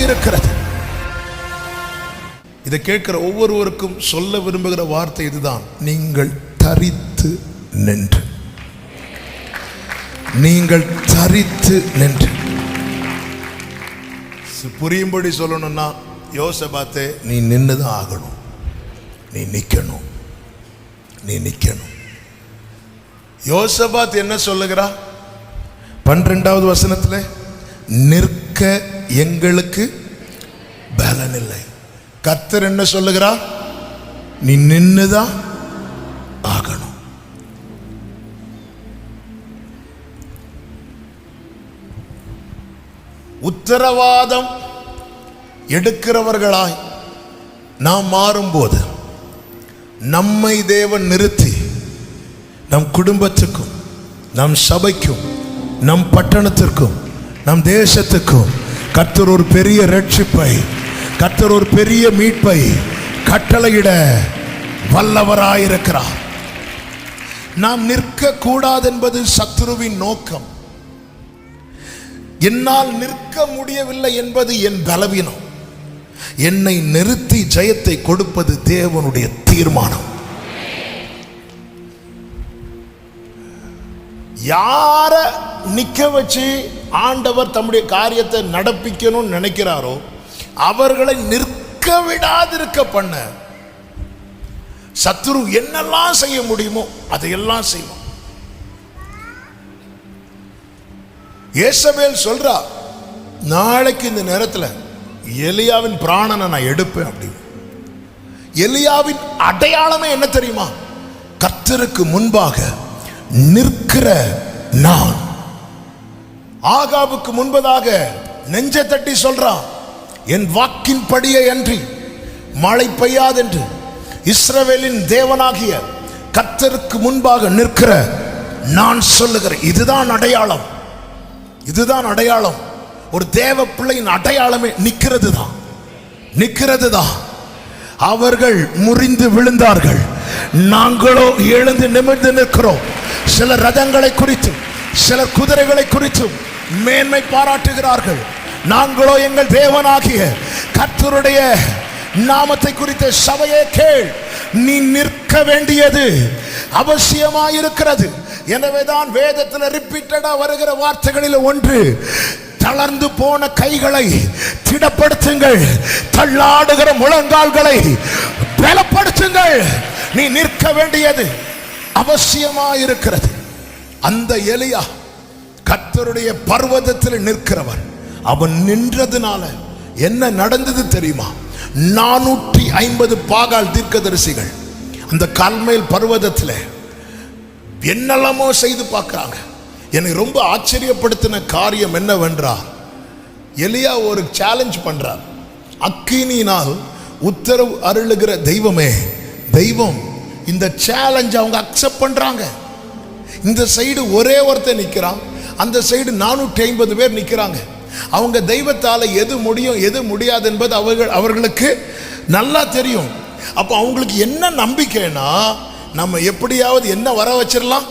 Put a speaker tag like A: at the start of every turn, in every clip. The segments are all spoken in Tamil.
A: இருக்கிறது. இதை கேட்கிற ஒவ்வொருவருக்கும் சொல்ல விரும்புகிற வார்த்தை இதுதான்: நீங்கள் தரித்து நின்று, நீங்கள் தரித்து நின்று. புரியும்படி சொல்லணும்னா, யோசபாத்தே, நீ நின்னுதான் ஆகணும், நீ நிக்கணும், நீ நிக்கணும். யோசபாத் என்ன சொல்லுகிறா? 12வது வசனத்தில், நிற்க எங்களுக்கு பலன் இல்லை. கர்த்தர் என்ன சொல்லுகிறா? நீ நின்னுதான் ஆகணும். உத்தரவாதம் எடுக்கிறவர்களாய் நாம் மாறும்போது நம்மை தேவன் நிறுத்தி நம் குடும்பத்துக்கும், நம் சபைக்கும், நம் பட்டணத்திற்கும், நம் தேசத்துக்கும் கர்த்தர் ஒரு பெரிய ரட்சிப்பை, கர்த்தர் ஒரு பெரிய மீட்பை கட்டளையிட வல்லவராயிருக்கிறார். நாம் நிற்க கூடாது என்பது சத்துருவின் நோக்கம். என்னால் நிற்க முடியவில்லை என்பது என் பலவீனம். என்னை நிறுத்தி ஜெயத்தை கொடுப்பது தேவனுடைய தீர்மானம். யார நிக்க வச்சு ஆண்டவர் தம்முடைய காரியத்தை நடப்பிக்கணும்னு நினைக்கிறாரோ அவர்களை நிற்க விடாதிருக்க பண்ண சத்துரு என்னெல்லாம் செய்ய முடியுமோ அதையெல்லாம் செய்வோம். யேசபேல் சொல்றா, நாளைக்கு இந்த நேரத்தில் எலியாவின் பிராணனை நான் எடுப்பேன் அப்படின்னு. எலியாவின் அடையாளமே என்ன தெரியுமா? கர்த்தருக்கு முன்பாக நிற்கிற நான். ஆகாபுக்கு முன்பதாக நெஞ்சை தட்டி சொல்றான், என் வாக்கின் படியை அன்றி மழை பெய்யாதென்று இஸ்ரவேலின் தேவனாகிய கர்த்தருக்கு முன்பாக நிற்கிற நான் சொல்லுகிறேன். இதுதான் அடையாளம், இதுதான் அடையாளம். ஒரு தேவ பிள்ளையின் அடையாளமே நிற்கிறது தான், நிற்கிறது தான். அவர்கள் முறிந்து விழுந்தார்கள், நாங்களோ எழுந்து நிமிர்ந்து நிற்கிறோம். சில ரதங்களை குறித்தும் சில குதிரைகளை குறித்தும் மேன்மை பாராட்டுகிறார்கள். நாங்களோ எங்கள் தேவனாகிய கர்த்தருடைய நாமத்தை குறித்த சபையே கேள், நீ நிற்க வேண்டியது அவசியமாயிருக்கிறது. எனவேதான் வேதத்தில் ரிப்பீட்டடா வருகிற வார்த்தைகளில் ஒன்று, தளர்ந்து போன கைகளை திடப்படுத்துங்கள், தள்ளாடுகிற முழங்கால்களை பலப்படுத்துங்கள். நீ நிற்க வேண்டியது அவசியமாயிருக்கிறது. அந்த எலியா கர்த்தருடைய பர்வதத்தில் நிற்கிறவர். அவன் நின்றதுனால என்ன நடந்தது தெரியுமா? 450 பாகால் தீர்க்கதரிசிகள் அந்த கர்மேல் பர்வதத்தில் என்னெல்லாமோ செய்து பார்க்கிறாங்க. எனக்கு ரொம்ப ஆச்சரியப்படுத்தின காரியம் என்னவென்றால், எலியா ஒரு சேலஞ்ச் பண்றார். அக்கினியினால் உத்தரவு அருளுகிற தெய்வமே தெய்வம், இந்த சேலஞ்ச் அவங்க அக்செப்ட் பண்றாங்க. இந்த சைடு ஒரே ஒருத்தர் நிற்கிறான், அந்த சைடு 450 பேர் நிற்கிறாங்க. அவங்க தெய்வத்தால் எது முடியும் எது முடியாது என்பது அவர்களுக்கு நல்லா தெரியும். அப்போ அவங்களுக்கு என்ன நம்பிக்கைன்னா, நம்ம எப்படியாவது என்ன வர வச்சிடலாம்,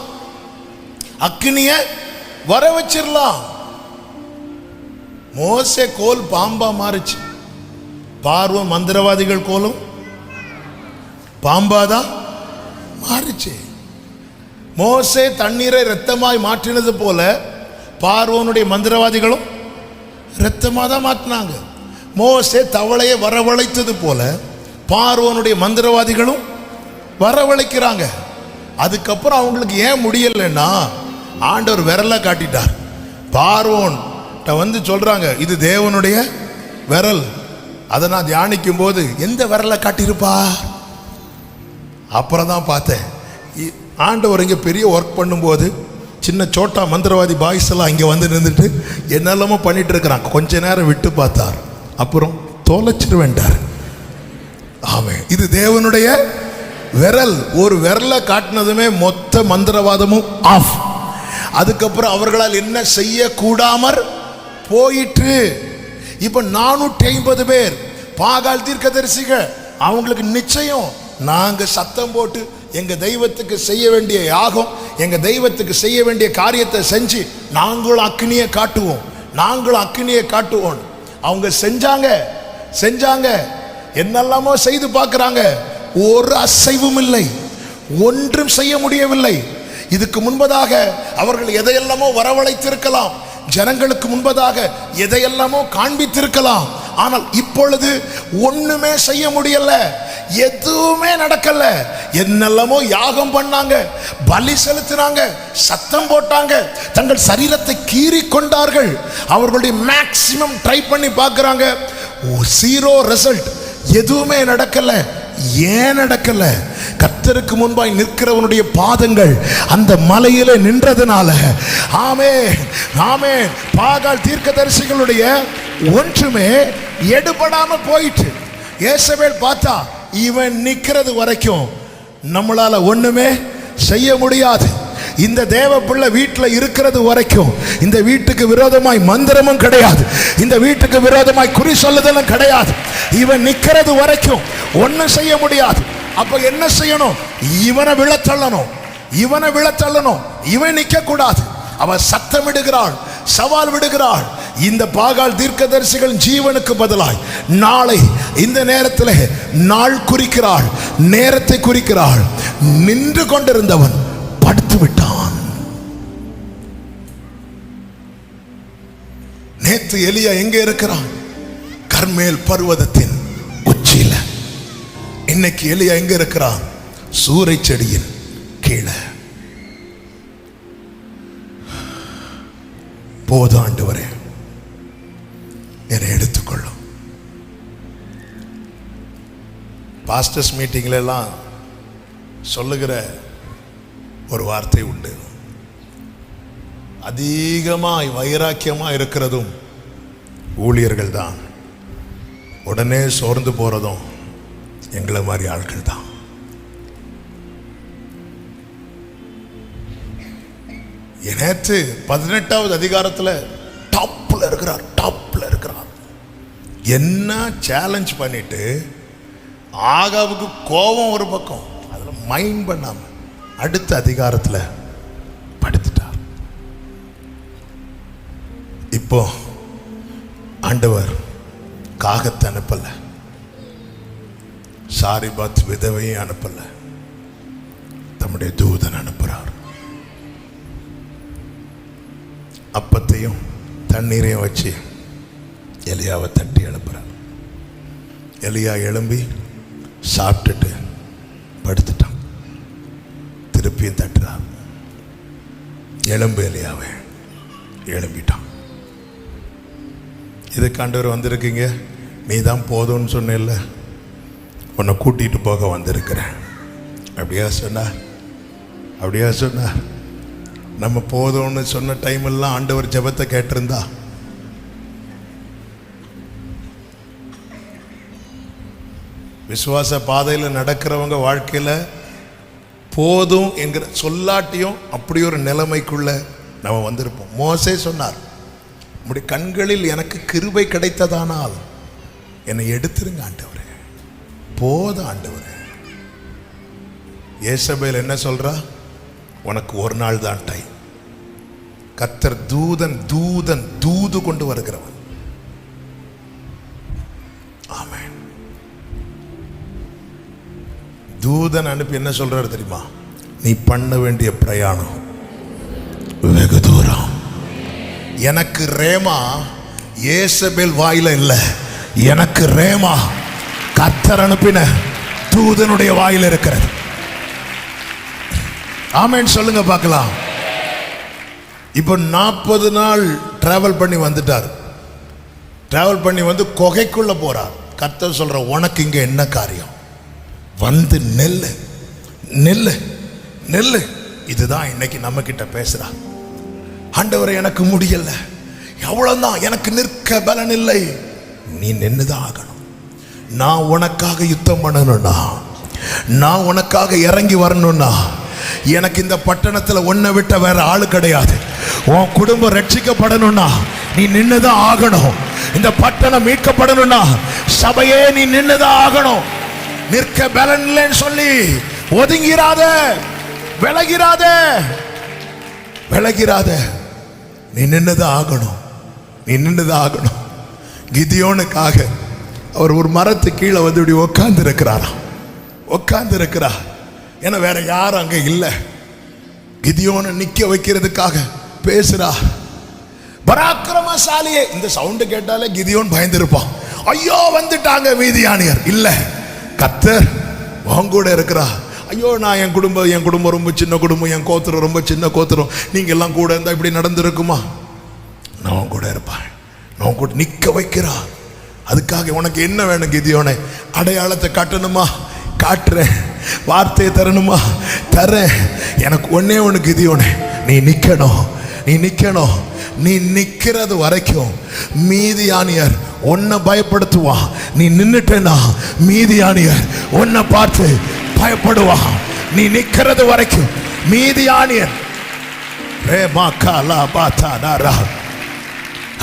A: அக்கினிய வர வச்சிடலாம். மோசே கோல் பாம்பா மாறிச்சு, பார்வோன் மந்திரவாதிகள் கோலும் பாம்பாதான் மாறிச்சு. மோசே தண்ணீரை இரத்தமாய் மாற்றினது போல பார்வோனுடைய மந்திரவாதிகளும் இரத்தமாக தான் மாற்றினாங்க. மோசே தவளையை வரவழைத்தது போல பார்வோனுடைய மந்திரவாதிகளும் வரவழைக்கிறாங்க. அதுக்கப்புறம் அவங்களுக்கு ஏன் முடியலைன்னா, ஆண்டவர் விரலை காட்டிட்டார். பார்வோன் வந்து சொல்றாங்க, இது தேவனுடைய விரல். அதை நான் தியானிக்கும் போது எந்த விரலை காட்டியிருப்பா? அப்புறம் தான் பார்த்தேன், ஆண்டவர் இங்கே பெரிய ஒர்க் பண்ணும்போது சின்ன சோட்டா மந்திரவாதி பாய்ஸ் எல்லாம் இங்கே வந்து நின்றுட்டு என்னெல்லாமோ பண்ணிட்டு இருக்கிறாங்க. கொஞ்ச நேரம் விட்டு பார்த்தார், அப்புறம் தொலைச்சிருவேண்டார். ஆமே, இது தேவனுடைய விரல். ஒரு விரலை காட்டினதுமே மொத்த மந்திரவாதமும் ஆஃப். அதுக்கப்புறம் அவர்களால் என்ன செய்ய கூடாமற் போயிற்று. இப்ப 450 பேர் பாகால் தீர்க்கதரிசிகள், அவங்களுக்கு நிச்சயம் நாங்க சத்தம் போட்டு எங்க தெய்வத்துக்கு செய்ய வேண்டிய யாகம், எங்க தெய்வத்துக்கு செய்ய வேண்டிய காரியத்தை செஞ்சு நாங்களும் அக்னியை காட்டுவோம், நாங்களும் அக்னியை காட்டுவோம். அவங்க செஞ்சாங்க என்னெல்லாமோ செய்து பார்க்கறாங்க, ஒரு அசைவும் இல்லை, ஒன்றும் செய்ய முடியவில்லை. இதுக்கு முன்பதாக அவர்கள் எதையெல்லாமோ வரவழைத்திருக்கலாம், ஜனங்களுக்கு முன்பதாக எதையெல்லாமோ காண்பித்திருக்கலாம். ஆனால் இப்பொழுது ஒண்ணுமே செய்ய முடியல, எதுவுமே நடக்கல. என்னெல்லாமோ யாகம் பண்ணாங்க, பலி செலுத்தினாங்க, சத்தம் போட்டாங்க, தங்கள் சரீரத்தை கீறி கொண்டார்கள், அவர்களுடைய மேக்சிமம் ட்ரை பண்ணி பார்க்கறாங்க, ஜீரோ ரிசல்ட், எதுவுமே நடக்கல. ஏன் நடக்கல? கர்த்தருக்கு முன்பாய் நிற்கிறவனுடைய பாதங்கள் அந்த மலையிலே நின்றதுனால. ஆமென். பாகால் தீர்க்கதரிசிகளுடைய ஒன்றுமே எடுபடாம போயிட்டு. யேசபேல் பார்த்தா இவன் நிக்கிறது வரைக்கும் நம்மளால ஒண்ணுமே செய்ய முடியாது. இந்த தேவ பிள்ளை வீட்டில் இருக்கிறது வரைக்கும் இந்த வீட்டுக்கு விரோதமாய் மந்திரமும் கிடையாது, இந்த வீட்டுக்கு விரோதமாய் குறி சொல்லுதலும் கிடையாது. இவன் நிக்கிறது வரைக்கும் ஒன்னும் செய்ய முடியாது. அப்ப என்ன செய்யணும்? இவனை விழத்தள்ளணும். இவன் நிக்க கூடாது. அவன் சத்தமிடுகிறாள், சவால் விடுகிறாள். இந்த பாகால் தீர்க்கதரிசிகள் ஜீவனுக்கு பதிலாய் நாளை இந்த நேரத்தில் நாள் குறிக்கிறாள், நேரத்தை குறிக்கிறாள். நின்று கொண்டிருந்தவன் படுத்து விட்டான். நேத்து எலியா எங்கே இருக்கிறான்? கர்மேல் பர்வதத்தின் உச்சியில. இன்னைக்கு எலியா எங்க இருக்கிறான்? சூரை செடியின் கீழே. போதும் ஆண்டவரே, என்னை எடுத்துக்கொள்ளும். பாஸ்டர்ஸ் மீட்டிங்ல எல்லாம் சொல்லுகிற ஒரு வார்த்தை உண்டு. அதிகமாய் வைராக்கியமாக இருக்கிறதும் ஊழியர்கள் தான், உடனே சோர்ந்து போறதும் எங்களை மாதிரி ஆட்கள் தான். நேற்று 18வது அதிகாரத்தில் டாப்ல இருக்கிறார். என்ன சேலஞ்ச் பண்ணிட்டு ஆகாவுக்கு கோபம் ஒரு பக்கம், அதில் மைண்ட் பண்ணாம அடுத்த அதிகாரத்தில் படுத்துட்டார். இப்போ ஆண்டவர் காகத்தை அனுப்பல, சாரிபாத் விதவையும் அனுப்பல, தம்முடைய தூதன் அனுப்புறார். அப்பத்தையும் தண்ணீரையும் வச்சு எலியாவை தட்டி எழுப்புறார். எலியா எழும்பி சாப்பிட்டுட்டு படுத்துட்டான். திருப்பியும் தட்டுறார். எழும்பு எலியாவை. எழும்பிட்டான். இதுக்கு ஆண்டவர் வந்திருக்கீங்க, நீ தான் போதும்னு சொன்ன, உன்னை கூட்டிட்டு போக வந்திருக்கிறேன். அப்படியா சொன்னார். நம்ம போதும்னு சொன்ன டைம் எல்லாம் ஆண்டவர் ஜெபத்தை கேட்டிருந்தா விசுவாச பாதையில் நடக்கிறவங்க வாழ்க்கையில் போதும் என்கிற சொல்லாட்டியும் அப்படி ஒரு நிலைமைக்குள்ள நம்ம வந்திருப்போம். மோசே சொன்னார், உம்முடைய கண்களில் எனக்கு கிருபை கிடைத்ததானால் என்னை எடுத்துருங்க ஆண்டவரே, போதும் ஆண்டவரே. யேசபேல் என்ன சொல்றா? உனக்கு ஒரு நாள் தான் டைம். கர்த்தர் தூது கொண்டு வருகிறவன். ஆமென். தூதன் அனுப்பி என்ன சொல்றாரு தெரியுமா? நீ பண்ண வேண்டிய பிரயாணம் வெகு தூரம். எனக்கு ரேமா யேசபேல் வாயில இல்ல, எனக்கு ரேமா கர்த்தர் அனுப்பின தூதனுடைய வாயில இருக்கிறது. ஆமென் சொல்லுங்க பார்க்கலாம். இப்போ 40 நாள் டிராவல் பண்ணி வந்துட்டார். டிராவல் பண்ணி வந்து குகைக்குள்ள போறார். கர்த்தர் சொல்ற, உனக்கு இங்க என்ன காரியம்? வந்து நெல்லு நெல்லு நெல்லு. இதுதான் இன்னைக்கு நம்ம கிட்ட பேசுறா. ஆண்டவரை எனக்கு முடியல, எவ்வளவுதான், எனக்கு நிற்க பலன் இல்லை. நீ நின்னுதான் ஆகணும். நான் உனக்காக யுத்தம் பண்ணணும்னா, நான் உனக்காக இறங்கி வரணும்னா, எனக்கு இந்த பட்டணத்தில் ஒன்றை விட்ட வேற ஆளு கிடையாது. உன் குடும்பம் ரட்சிக்கப்படணும்னா நீ நின்னுதான் ஆகணும். இந்த பட்டணம் மீட்கப்படணும்னா சபையே நீ நின்னுதான் ஆகணும். நிற்க பலன் இல்லைன்னு சொல்லி ஒதுங்கிறாத, விலகிறாத. நீ நின்னுதான் ஆகணும். கிதியோனுக்காக அவர் ஒரு மரத்து கீழே வந்து இப்படி உட்கார்ந்து இருக்கிறார். ஏன்னா வேற யாரும் அங்க இல்லை. கிதியோனை நிக்க வைக்கிறதுக்காக பேசுறா. பராக்கிரமசாலியே, இந்த சவுண்டு கேட்டாலே கிதியோன் பயந்திருப்பான். ஐயோ வந்துட்டாங்க மீதியானியர். இல்ல, கர்த்தர் உன் கூட இருக்கிறா. ஐயோ நான் என் குடும்பம் ரொம்ப சின்ன குடும்பம், என் கோத்திரம் ரொம்ப சின்ன கோத்திரம், நீங்க எல்லாம் கூட இருந்தா இப்படி நடந்திருக்குமா? நான் கூட இருப்பேன், நான் கூட நிக்க வைக்கிறா. அதுக்காக உனக்கு என்ன வேணும் கிதியோனே? அடையாளத்தை காட்டணுமா? காட்டுறேன். வார்த்தையை தரணுமா? தரேன். எனக்கு ஒன்னே ஒன்று கிதியோனே, நீ நிக்கணும். நீ நிக்கிறது வரைக்கும் மீதியானியர் உன்னை பயப்படுத்துவா. நீ நின்னுட்டேன்னா மீதியானியர் உன்னை பார்த்து பயப்படுவா. நீ நிக்கிறது வரைக்கும் மீதியானியர்.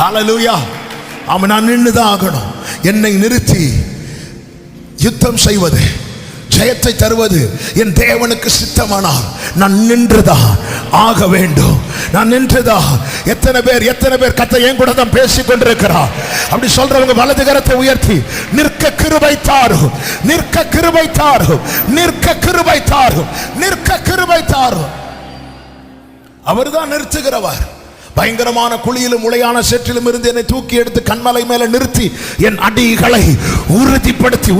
A: ஹல்லேலூயா. அவன் நான் நின்றுதான் ஆகணும். என்னை நிறுத்தி யுத்தம் செய்வது, ஜெயத்தை தருவது என் தேவனுக்கு சித்தமானால் நான் நின்றுதான் ஆக வேண்டும். நான் நின்றுதான். எத்தனை பேர் கர்த்தர் என் கூட தான் பேசிக் கொண்டிருக்கிறார். அப்படி சொல்றவங்க வலது கரத்தை உயர்த்தி நிற்க கிருபை தாரும், நிற்க கிருபை தாரும், நிற்க கிருபை தாரும், நிற்க கிருபை தாரும். அவர்தான் நிறுத்துகிறவர். பயங்கரமான குழியிலும் முளையான சேற்றிலும் இருந்து என்னை தூக்கி எடுத்து கண்மலை மேல நிறுத்தி என் அடிகளை உறுதிப்படுத்தி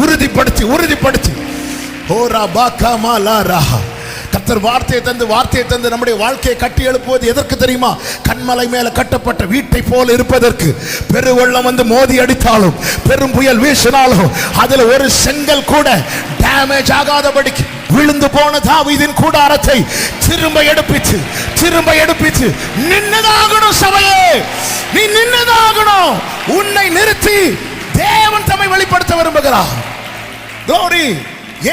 A: கர்த்தர் வார்த்தையை தந்து நம்முடைய வாழ்க்கையை கட்டி எழுப்புவது எதற்கு தெரியுமா? கண்மலை மேல கட்டப்பட்ட வீட்டை போல இருப்பதற்கு. பெருவெள்ளம் வந்து மோதி அடித்தாலும், பெரும் புயல் வீசினாலும் அதுல ஒரு செங்கல் கூட டேமேஜ் ஆகாதபடிக்கு விழுந்து போன தாவீதின் கூடாரத்தை திரும்ப எடுப்பிச்சு நின்னதாகணும். சபையே, நீ நின்னதாகணும். உன்னை நிறுத்தி தேவன் தம்மை வெளிப்படுத்த விரும்புகிறார். glory.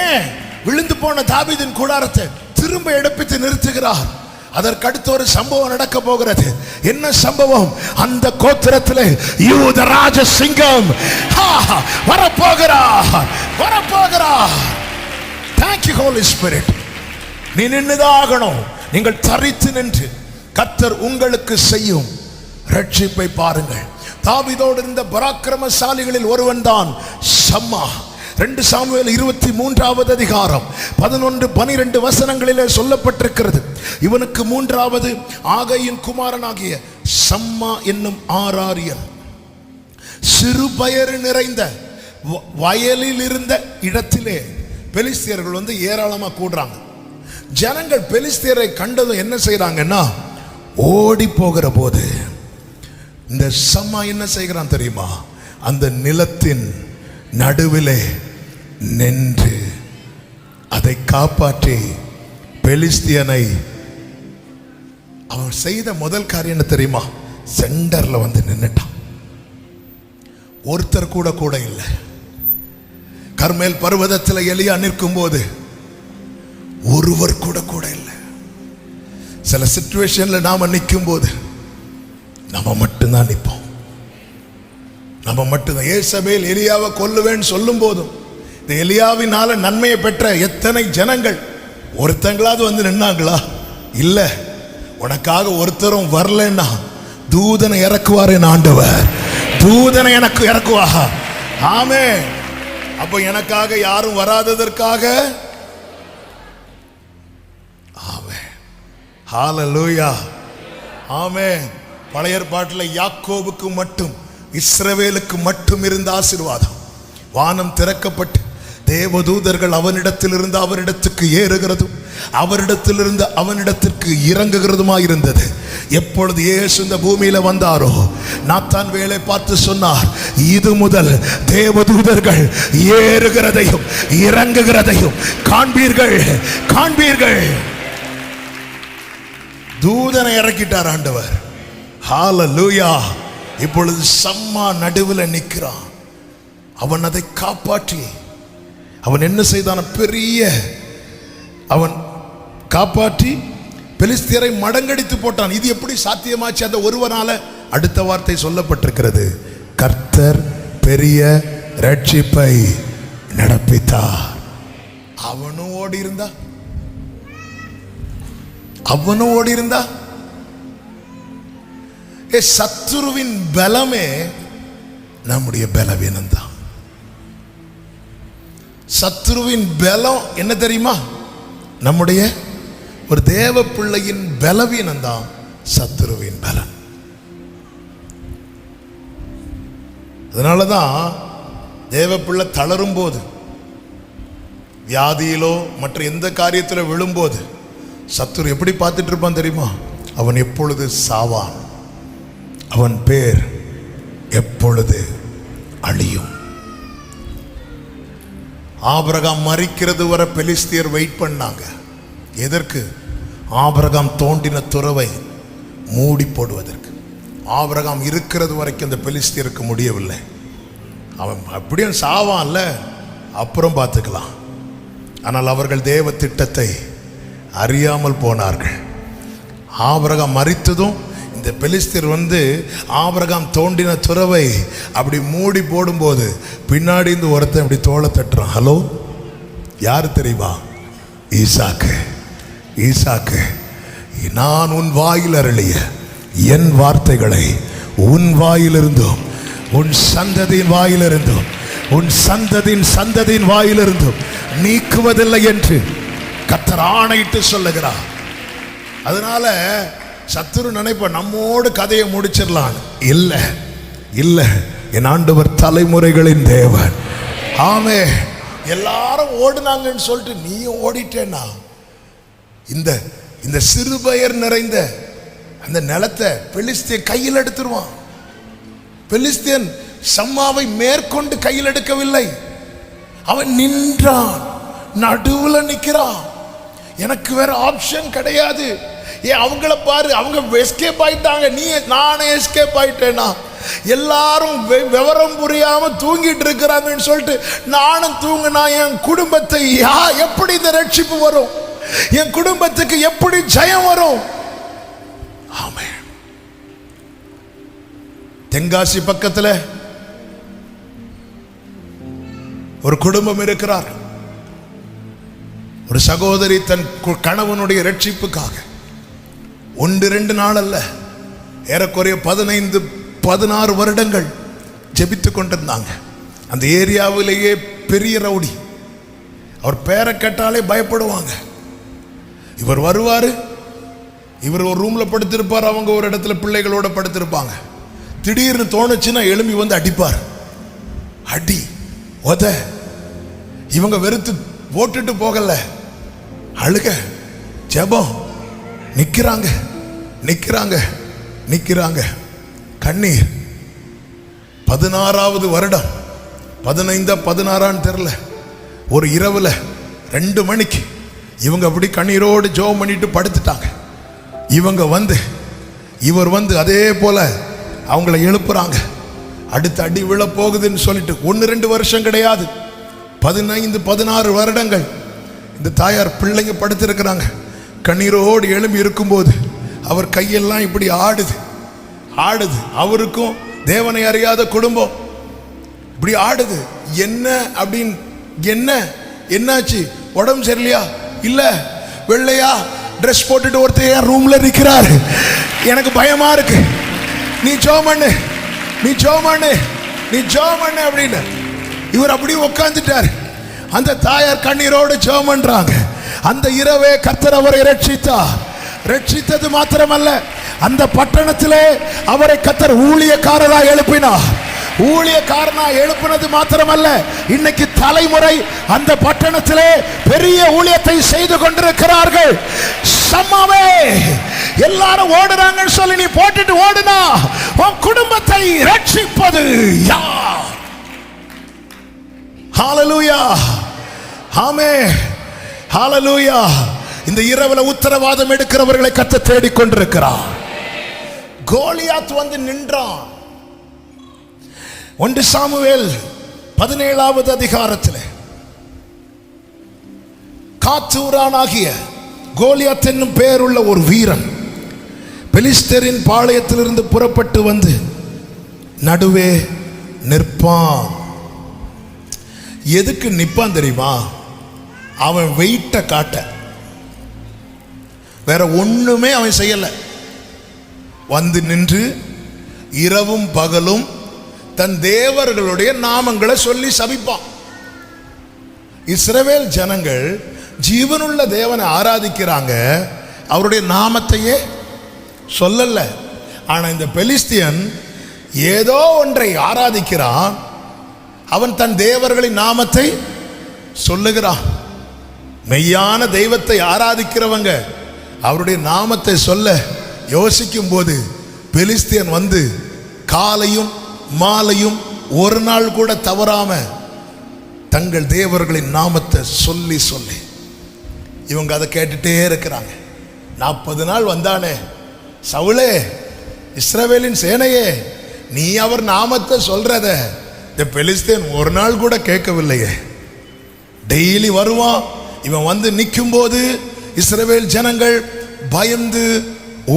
A: ஏன் விழுந்து போன தாவீதின் கூடாரத்தை திரும்ப எடுப்பித்து நிறுத்துகிறார்? அதற்கு அடுத்த ஒரு சம்பவம் நடக்க போகிறது. என்ன சம்பவம்? அந்த கோத்திரத்திலே யூத ராஜ சிங்கம் வரப்போகிறார். Thank you Holy Spirit. நீ நின்னுதாகணும். நீங்கள் தரித்து நின்று கர்த்தர் உங்களுக்கு செய்யும் ரட்சிப்பை பாருங்கள். தாவீதோடு இருந்த பராக்கிரமசாலிகளில் ஒருவன் தான் சம்மா. 2 சாமுவேல் 23வது அதிகாரம் 11-12 வசனங்களிலே சொல்லப்பட்டிருக்கிறது. இவனுக்கு 3வது ஆகையின் குமாரனாகிய சம்மா என்னும் ஆராரியன் சிறு பயறு நிறைந்த வயலில் இருந்த இடத்திலே பெலிஸ்தியர்கள் வந்து ஏராளமா கூடுறாங்க. ஜனங்கள் பெலிஸ்தியரை கண்டதும் என்ன செய்யறாங்கன்னா, ஓடி போகிற போது இந்த சம்மா என்ன செய்கிறான் தெரியுமா? அந்த நிலத்தின் நடுவிலே நின்று அதை காப்பாற்றி பெலிஸ்தியனை. அவன் செய்த முதல் காரியம் என்ன தெரியுமா? சென்டர்ல வந்து நின்னுட்டான். ஒருத்தர் கூட இல்லை. கர்மேல் பர்வதத்தில் எலியா நிற்கும் போது ஒருவர் கூட இல்லை. சில சிச்சுவேஷன்ல நாம நிற்கும் போது நம்ம மட்டும்தான் நிற்போம். நம்ம மட்டும்தான். ஏசபேல் எலியாவை கொல்லுவேன்னு சொல்லும் போதும் இந்த எலியாவினால நன்மையை பெற்ற எத்தனை ஜனங்கள் ஒருத்தங்களாவது வந்து நின்னாங்களா? இல்ல. உனக்காக ஒருத்தரும் வரலன்னா தூதனை இறக்குவார் என் ஆண்டவர். தூதனை எனக்கு இறக்குவா. ஆமே. அப்ப எனக்காக யாரும் வராததற்காக ஆமே. ஹல்லேலூயா. ஆமே. பழைய ஏற்பாட்டில் யாக்கோபுக்கு மட்டும், இஸ்ரவேலுக்கு மட்டும் இருந்த ஆசீர்வாதம். வானம் திறக்கப்பட்டு தேவதூதர்கள் அவனிடத்திலிருந்து அவரிடத்துக்கு ஏறுகிறதும் அவரிடத்திலிருந்து அவனிடத்திற்கு இறங்குகிறதுமாய் இருந்தது. எப்பொழுது இயேசு இந்த பூமியில வந்தாரோ, நாத்தான் வேலை பார்த்து சொன்னார், இது முதல் தேவதூதர்கள் ஏறுகிறதையும் இறங்குகிறதையும் காண்பீர்கள். தூதனை இறக்கிட்டார் ஆண்டவர். ஹல்லேலூயா. இப்பொழுது சம்மா நடுவில் நிற்கிறான். அவன் அதை காப்பாற்றி அவன் என்ன செய்தான்? அவன் காப்பாற்றி பெலிஸ்தியரை மடங்கடித்து போட்டான். இது எப்படி சாத்தியமாச்சு? அந்த ஒருவனால. அடுத்த வார்த்தை சொல்லப்பட்டிருக்கிறது, கர்த்தர் பெரிய ரட்சிப்பை நடப்பித்தார். அவனும் ஓடி இருந்தா சத்துருவின் பலமே நம்முடைய பலவீனம் தான். சத்துருவின் பலம் என்ன தெரியுமா? நம்முடைய ஒரு தேவ பிள்ளையின் பலவீனம் தான் சத்துருவின் பலம். அதனாலதான் தேவ பிள்ளை தளரும் போது, வியாதியிலோ மற்ற எந்த காரியத்தில் விழும்போது சத்துரு எப்படி பார்த்துட்டு இருப்பான் தெரியுமா? அவன் எப்பொழுது சாவான், அவன் பேர் எப்பொழுது அழியும். ஆபிரகாம் மரிக்கிறது வரை பெலிஸ்தியர் வெயிட் பண்ணாங்க. எதற்கு? ஆபிரகாம் தோண்டின துறவை மூடி போடுவதற்கு. ஆபிரகாம் இருக்கிறது வரைக்கும் அந்த பெலிஸ்தியருக்கு முடியவில்லை. அவன் அப்படியே சாவான்ல, அப்புறம் பார்த்துக்கலாம். ஆனால் அவர்கள் தேவ திட்டத்தை அறியாமல் போனார்கள். ஆபிரகாம் மரித்ததும் இந்த பெலிஸ்தியர் ஆபிரகாம் தோண்டின துறவை அப்படி மூடி போடும்போது பின்னாடி இந்த ஒருத்தன் இப்படி தோளை தட்டுறான். ஹலோ, யாரு தெரியுமா? ஈசாக்கு. ஈசாக்கு, நான் உன் வாயில் அருளிய என் வார்த்தைகளை உன் வாயிலிருந்தும் உன் சந்ததியின் வாயிலிருந்தும் உன் சந்ததியின் வாயிலிருந்தும் நீக்குவதில்லை என்று கர்த்தர் ஆணையிட்டு சொல்லுகிறார். அதனால சத்துரு நினைப்ப நம்மோடு கதையை முடிச்சிடலாம். இல்ல இல்ல, என் ஆண்டவர் தலைமுறைகளின் தேவன். ஆமே, எல்லாரும் ஓடுனாங்கன்னு சொல்லிட்டு நீயும் ஓடிட்டேன்னா இந்த இந்த சிறுபெயர் நிறைந்த அந்த நிலத்தை பெலிஸ்தியன் கையில் எடுத்துருவான். பெலிஸ்தியன் சம்மாவை மேற்கொண்டு கையில் எடுக்கவில்லை, அவன் நின்றான், நடுவுல நிக்கிறான். எனக்கு வேற ஆப்ஷன் கிடையாது. ஏன் அவங்கள பாரு, அவங்க எஸ்கேப் ஆயிட்டாங்க, நானே எஸ்கேப் ஆயிட்டேனா? எல்லாரும் விவரம் புரியாம தூங்கிட்டு இருக்கிறாங்கன்னு சொல்லிட்டு நானும் தூங்கினா என் குடும்பத்தை எப்படி இந்த ரட்சிப்பு வரும்? என் குடும்பத்துக்கு எப்படி ஜெயம் வரும்? ஆமென். தென்காசி பக்கத்துல ஒரு குடும்பம் இருக்கிறார். ஒரு சகோதரி தன் கணவனுடைய ரட்சிப்புக்காக 1-2 நாள் அல்ல, ஏறக்குறைய 15-16 வருடங்கள் ஜெபித்து கொண்டிருந்தாங்க. அந்த ஏரியாவிலேயே பெரிய ரவுடி. அவர் பேரை கேட்டாலே பயப்படுவாங்க. இவர் வருவாரு, இவர் ஒரு ரூம்ல படுத்திருப்பார், அவங்க ஒரு இடத்துல பிள்ளைகளோட படுத்திருப்பாங்க. திடீர்னு தோணுச்சுன்னா எழும்பி அடிப்பார். அடி உத. இவங்க வெறுத்து போட்டுட்டு போகல, அழுக, ஜெபம், நிக்கிறாங்க நிக்கிறாங்க நிக்கிறாங்க, கண்ணீர். 16வது வருடம், 15-16 தெரியல, ஒரு இரவுல 2 மணிக்கு இவங்க அப்படி கண்ணீரோடு ஜெபம் பண்ணிட்டு படுத்துட்டாங்க. இவர் அதே போல அவங்கள எழுப்புறாங்க. அடுத்த அடி விழ போகுதுன்னு சொல்லிட்டு 1-2 வருஷம் கிடையாது, 15-16 வருடங்கள் இந்த தாயார் பிள்ளைங்க படுத்திருக்கிறாங்க. கண்ணீரோடு எழும்பி இருக்கும்போது அவர் கையெல்லாம் இப்படி ஆடுது. அவருக்கும் தேவனை அறியாத குடும்பம் இப்படி ஆடுது. என்ன அப்படின்னு, என்னாச்சு? உடம்பு சரியில்லையா? இல்ல, வெள்ளையா ட்ரெஸ் போட்டுட்டு ஒருத்தர் ரூம்ல நிக்கிறாரு. எனக்கு பயமா இருக்கு, நீ ஜெபம் பண்ணு அப்படின்னு இவர் அப்படியே உட்கார்ந்துட்டார். அந்த தாயார் கண்ணீரோடு ஜெபம் பண்றாங்க. அந்த இரவே கர்த்தர் அவரை ரட்சித்தது மாத்திரமல்ல, அந்த பட்டணத்திலே அவரை கர்த்தர் ஊழியக்காரராக எழுப்பினார். ஊழியக்காரனா எழுப்பினது மாத்திரமல்ல, இன்னைக்கு தலைமுறை அந்த பட்டணத்திலே பெரிய ஊழியத்தை செய்து கொண்டிருக்கிறார்கள். சம்மாவே, எல்லாரும் ஓடுறாங்கன்னு சொல்லி நீ போட்டுட்டு ஓடுனா உன் குடும்பத்தை ரட்சிப்பது யார்? ஹalleluya, ஆமென், ஹalleluya. இந்த இரவுல உத்தரவாதம் எடுக்கிறவர்களை கர்த்தர் தேடிக் கொண்டிருக்கிறார். கோலியாத் நின்றான். 1 சாமுவேல் 17வது அதிகாரத்தில் காத்தூரானாகிய கோலியாத் என்னும் பெயருள்ள ஒரு வீரன் பெலிஸ்தரின் பாளையத்திலிருந்து புறப்பட்டு நடுவே நிற்பான். எதுக்கு நிற்பான் தெரியுமா? அவன் வெயிட்ட காட்ட, வேற ஒண்ணுமே அவன் செய்யல. நின்று இரவும் பகலும் தன் தேவர்களுடைய நாமங்களை சொல்லி சபிப்பான். இஸ்ரவேல் ஜனங்கள் ஜீவனுள்ள தேவனை ஆராதிக்கிறாங்க, அவருடைய நாமத்தையே சொல்லல. ஆனா இந்த பெலிஸ்தியன் ஏதோ ஒன்றை ஆராதிக்கிறான், அவன் தன் தேவர்களின் நாமத்தை சொல்லுகிறான். மெய்யான தெய்வத்தை ஆராதிக்கிறவங்க அவருடைய நாமத்தை சொல்ல யோசிக்கும் போது பெலிஸ்தியன் வந்து காலையும் மாலையும் ஒரு நாள் கூட தவறாம தங்கள் தேவர்களின் நாமத்தை சொல்லி சொல்லி இவங்க அதை கேட்டுட்டே இருக்கிறாங்க. 40 நாள் வந்தானே, சவுலே, இஸ்ரவேலின் சேனையே, நீ அவர் நாமத்தை சொல்றத இந்த பெலிஸ்தீன் ஒரு நாள் கூட கேட்கவில்லையே. டெய்லி வருவான், இவன் வந்து நிற்கும் போது இஸ்ரவேல் ஜனங்கள் பயந்து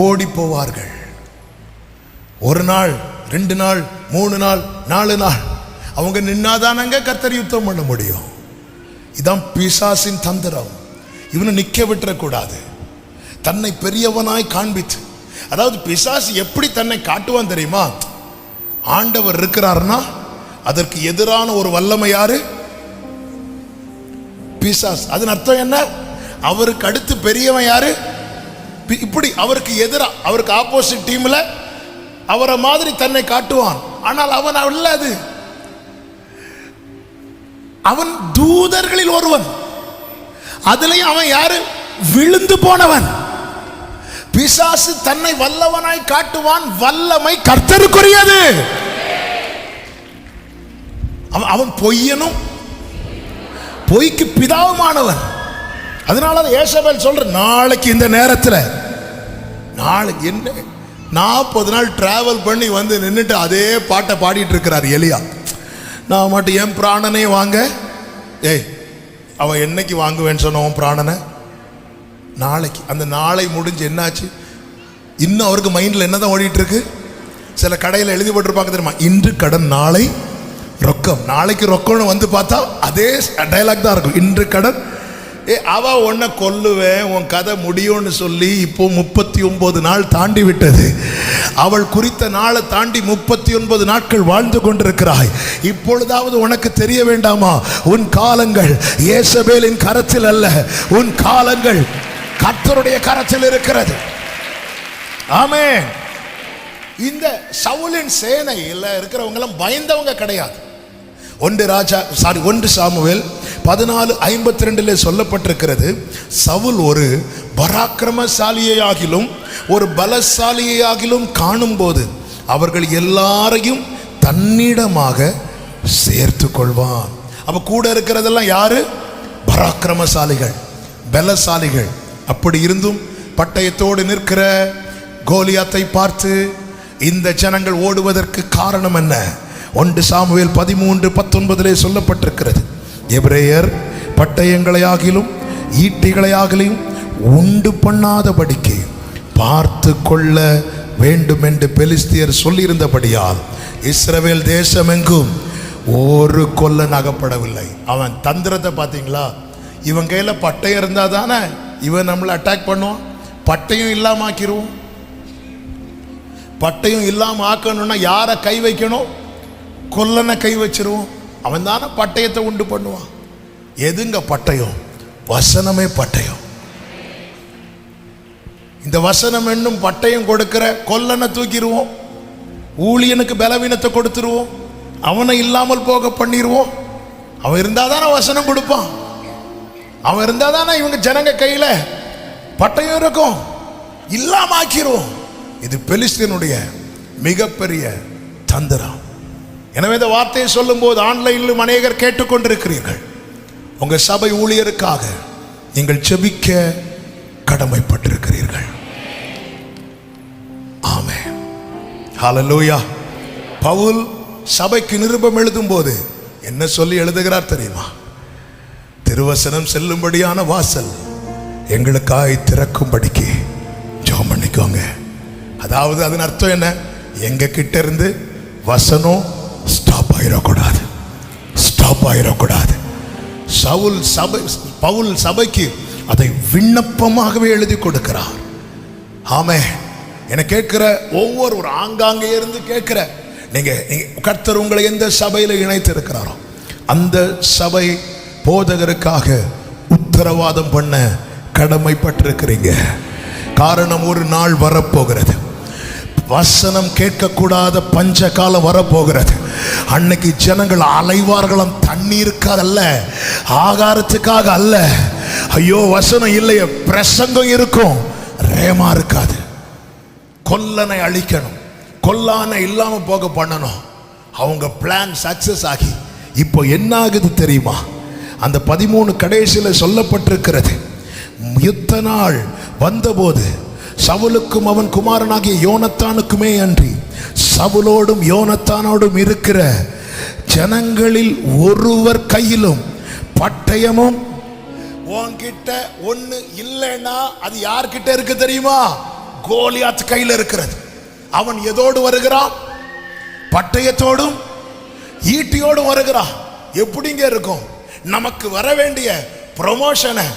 A: ஓடி போவார்கள். 1 நாள் 2 நாள் 3 நாள் 4 நாள் அவங்க நின்னாதானங்க கர்த்தர் யுத்தம் பண்ண முடியும். இதான் பிசாசின் தந்திரம். இவனை நிக்க விட்டுறக்கூடாது, தன்னை பெரியவனாய் காண்பித்து. அதாவது பிசாசு எப்படி தன்னை காட்டுவான் தெரியுமா? ஆண்டவர் இருக்கிறார்னா அதற்கு எதிரான ஒரு வல்லமை யாரு? பிசாசு. அதன் அர்த்தம் என்ன? அவருக்கு அடுத்து பெரியவன் யாரு? இப்படி அவருக்கு எதிரா, அவருக்கு ஆப்போசிட் டீம்ல அவரை மாதிரி தன்னை காட்டுவான். ஆனால் அவன் அல்ல, அது அவன் தூதர்களில் ஒருவன். அதுலயும் அவன் யாரு? விழுந்து போனவன். பிசாசு தன்னை வல்லவனாய் காட்டுவான், வல்லமை கர்த்தருக்குரியது. அவன் பொய்யனும் பொய்க்கு பிதாவுமானவன். அதனால ஏசபேல் சொல்ற, நாளைக்கு இந்த நேரத்தில், நாளைக்கு என்ன 40 நாள் டிராவல் பண்ணி வந்து நின்றுட்டு அதே பாட்டை பாடிட்டு இருக்கிறார் எலியா. நான் மட்டும் என் பிராணனே வாங்க. ஏய், அவன் என்னைக்கு வாங்குவேன்னு சொன்னவன் பிராணனை? நாளைக்கு. அந்த நாளை முடிஞ்சு என்னாச்சு? இன்னும் அவருக்கு மைண்டில் என்னதான் ஓடிட்டு இருக்கு? சில கடையில் எழுதி போட்டிருப்பாங்க தெரியுமா, இன்று கடன் நாளை ரொக்கம். நாளைக்கு ரொக்கம்னு வந்து பார்த்தா அதே டைலாக் தான் இருக்கும், இன்று கடன். அவ உன்னை கொல்லுவேன், உன் கதை முடியும்னு சொல்லி இப்போ 39 நாள் தாண்டி விட்டது. அவள் குறித்த நாளை தாண்டி 39 நாட்கள் வாழ்ந்து கொண்டிருக்கிறாய். இப்பொழுதாவது உனக்கு தெரிய வேண்டாமா? உன் காலங்கள் ஏசபேலின் கரத்தில் அல்ல, உன் காலங்கள் கர்த்தருடைய கரத்தில் இருக்கிறது. ஆமென். இந்த சவுலின் சேனையில் இருக்கிறவங்க எல்லாம் பயந்தவங்க கிடையாது. 1 சாமுவேல் 14:52 சொல்லப்பட்டிருக்கிறது, சவுல் ஒரு பராக்கிரமசாலியாகிலும் ஒரு பலசாலியாகிலும் காணும் போது அவர்கள் எல்லாரையும் தன்னிடமாக சேர்த்து கொள்வான். அப்ப கூட இருக்கிறதெல்லாம் யாரு? பராக்கிரமசாலிகள், பலசாலிகள். அப்படி இருந்தும் பட்டயத்தோடு நிற்கிற கோலியாத்தை பார்த்து இந்த ஜனங்கள் ஓடுவதற்கு காரணம் என்ன? 1 சாமுவேல் 13:19 சொல்லப்பட்டிருக்கிறது, எபிரேயர் பட்டயங்களையாகிலும் ஈட்டிகளையாகிலும் உண்டு பண்ணாதபடிக்கு பார்த்து கொள்ள வேண்டும் என்று பெலிஸ்தியர் சொல்லியிருந்தபடியால் இஸ்ரவேல் தேசம் எங்கும் ஒரு கொல்லன் அகப்படவில்லை. அவன் தந்திரத்தை பார்த்தீங்களா? இவன் கையில் பட்டயம் இருந்தா தானே இவன் நம்மளை அட்டாக் பண்ணுவான். பட்டயம் இல்லாம ஆக்கிடுவோம். பட்டயம் இல்லாம ஆக்கணும்னா யாரை கை வைக்கணும்? கொல்லனை கை வச்சிருவோம். அவன் தானே பட்டயத்தை உண்டு பண்ணுவான். எதுங்க பட்டயம்? வசனமே பட்டயம். இந்த வசனம் என்னும் பட்டயம் கொடுக்கிற கொல்லனை தூக்கிடுவோம். ஊழியனுக்கு பலவீனத்தை கொடுத்துருவோம். அவனை இல்லாமல் போக பண்ணிடுவோம். அவன் இருந்தா தானே வசனம் கொடுப்பான். அவன் இருந்தா தானே இவங்க ஜனங்க கையில பட்டயம் இருக்கும். இல்லாம ஆக்கிடுவோம். இது பெலிஸ்தீனுடைய மிகப்பெரிய தந்திரம். எனவே இந்த வார்த்தையை சொல்லும் போது ஆன்லைனிலும் அநேகர் கேட்டுக்கொண்டிருக்கிறீர்கள். உங்க சபை ஊழியருக்காக நீங்கள் செபிக்க கடமைப்பட்டிருக்கிறீர்கள். ஆமென். ஹல்லேலூயா. பவுல் சபைக்கு நிருபம் எழுதும் போது என்ன சொல்லி எழுதுகிறார் தெரியுமா? திருவசனம் செல்லும்படியான வாசல் எங்களுக்காய் திறக்கும்படிக்கு ஜெபம் பண்ணிக்கோங்க. அதாவது அதன் அர்த்தம் என்ன? எங்க கிட்ட இருந்து வசனம் ஸ்டாப் ஆயிடக்கூடாது, ஸ்டாப் ஆயிடக்கூடாது. பவுல் சபைக்கு அதை விண்ணப்பமாகவே எழுதி கொடுக்கிறார். ஆமே. என கேட்கிற ஒவ்வொரு ஆங்காங்கே இருந்து கேட்கிற நீங்க கர்த்தர் உங்களை எந்த சபையில இணைத்து இருக்கிறாரோ அந்த சபை போதகருக்காக உத்தரவாதம் பண்ண கடமைப்பட்டிருக்கிறீங்க. காரணம், ஒரு நாள் வரப்போகிறது, வசனம் கேட்கக்கூடாத பஞ்ச காலம் வரப்போகிறது. அன்னைக்கு ஜனங்கள் அலைவார்களாம், தண்ணீருக்காக அல்ல, ஆகாரத்துக்காக அல்ல. ஐயோ வசனம் இல்லையே, பிரசங்கம் இருக்கும், ரேமா இருக்காது. கொல்லனை அழிக்கணும், கொல்லானை இல்லாம போக பண்ணணும். அவங்க பிளான் சக்சஸ் ஆகி இப்போ என்ன ஆகுது தெரியுமா? அந்த 13 கடைசியில் சொல்லப்பட்டிருக்கிறது, யுத்த நாள் வந்தபோது சவுலுக்கும் அவன் குமாரனாகிய யோனத்தானுக்குமே அன்றி சவுலோடும் யோனத்தானோடும் இருக்கிற ஜனங்களில் ஒருவர் கையிலும் பட்டயமும். உன்கிட்ட ஒண்ணு இல்லைன்னா அது யார்கிட்ட இருக்கு தெரியுமா? கோலியாத் கையில் இருக்கிறது. அவன் எதோடு வருகிறான்? பட்டயத்தோடும் ஈட்டியோடும் வருகிறான். எப்படிங்க இருக்கும்? நமக்கு வர வேண்டிய ப்ரொமோஷனை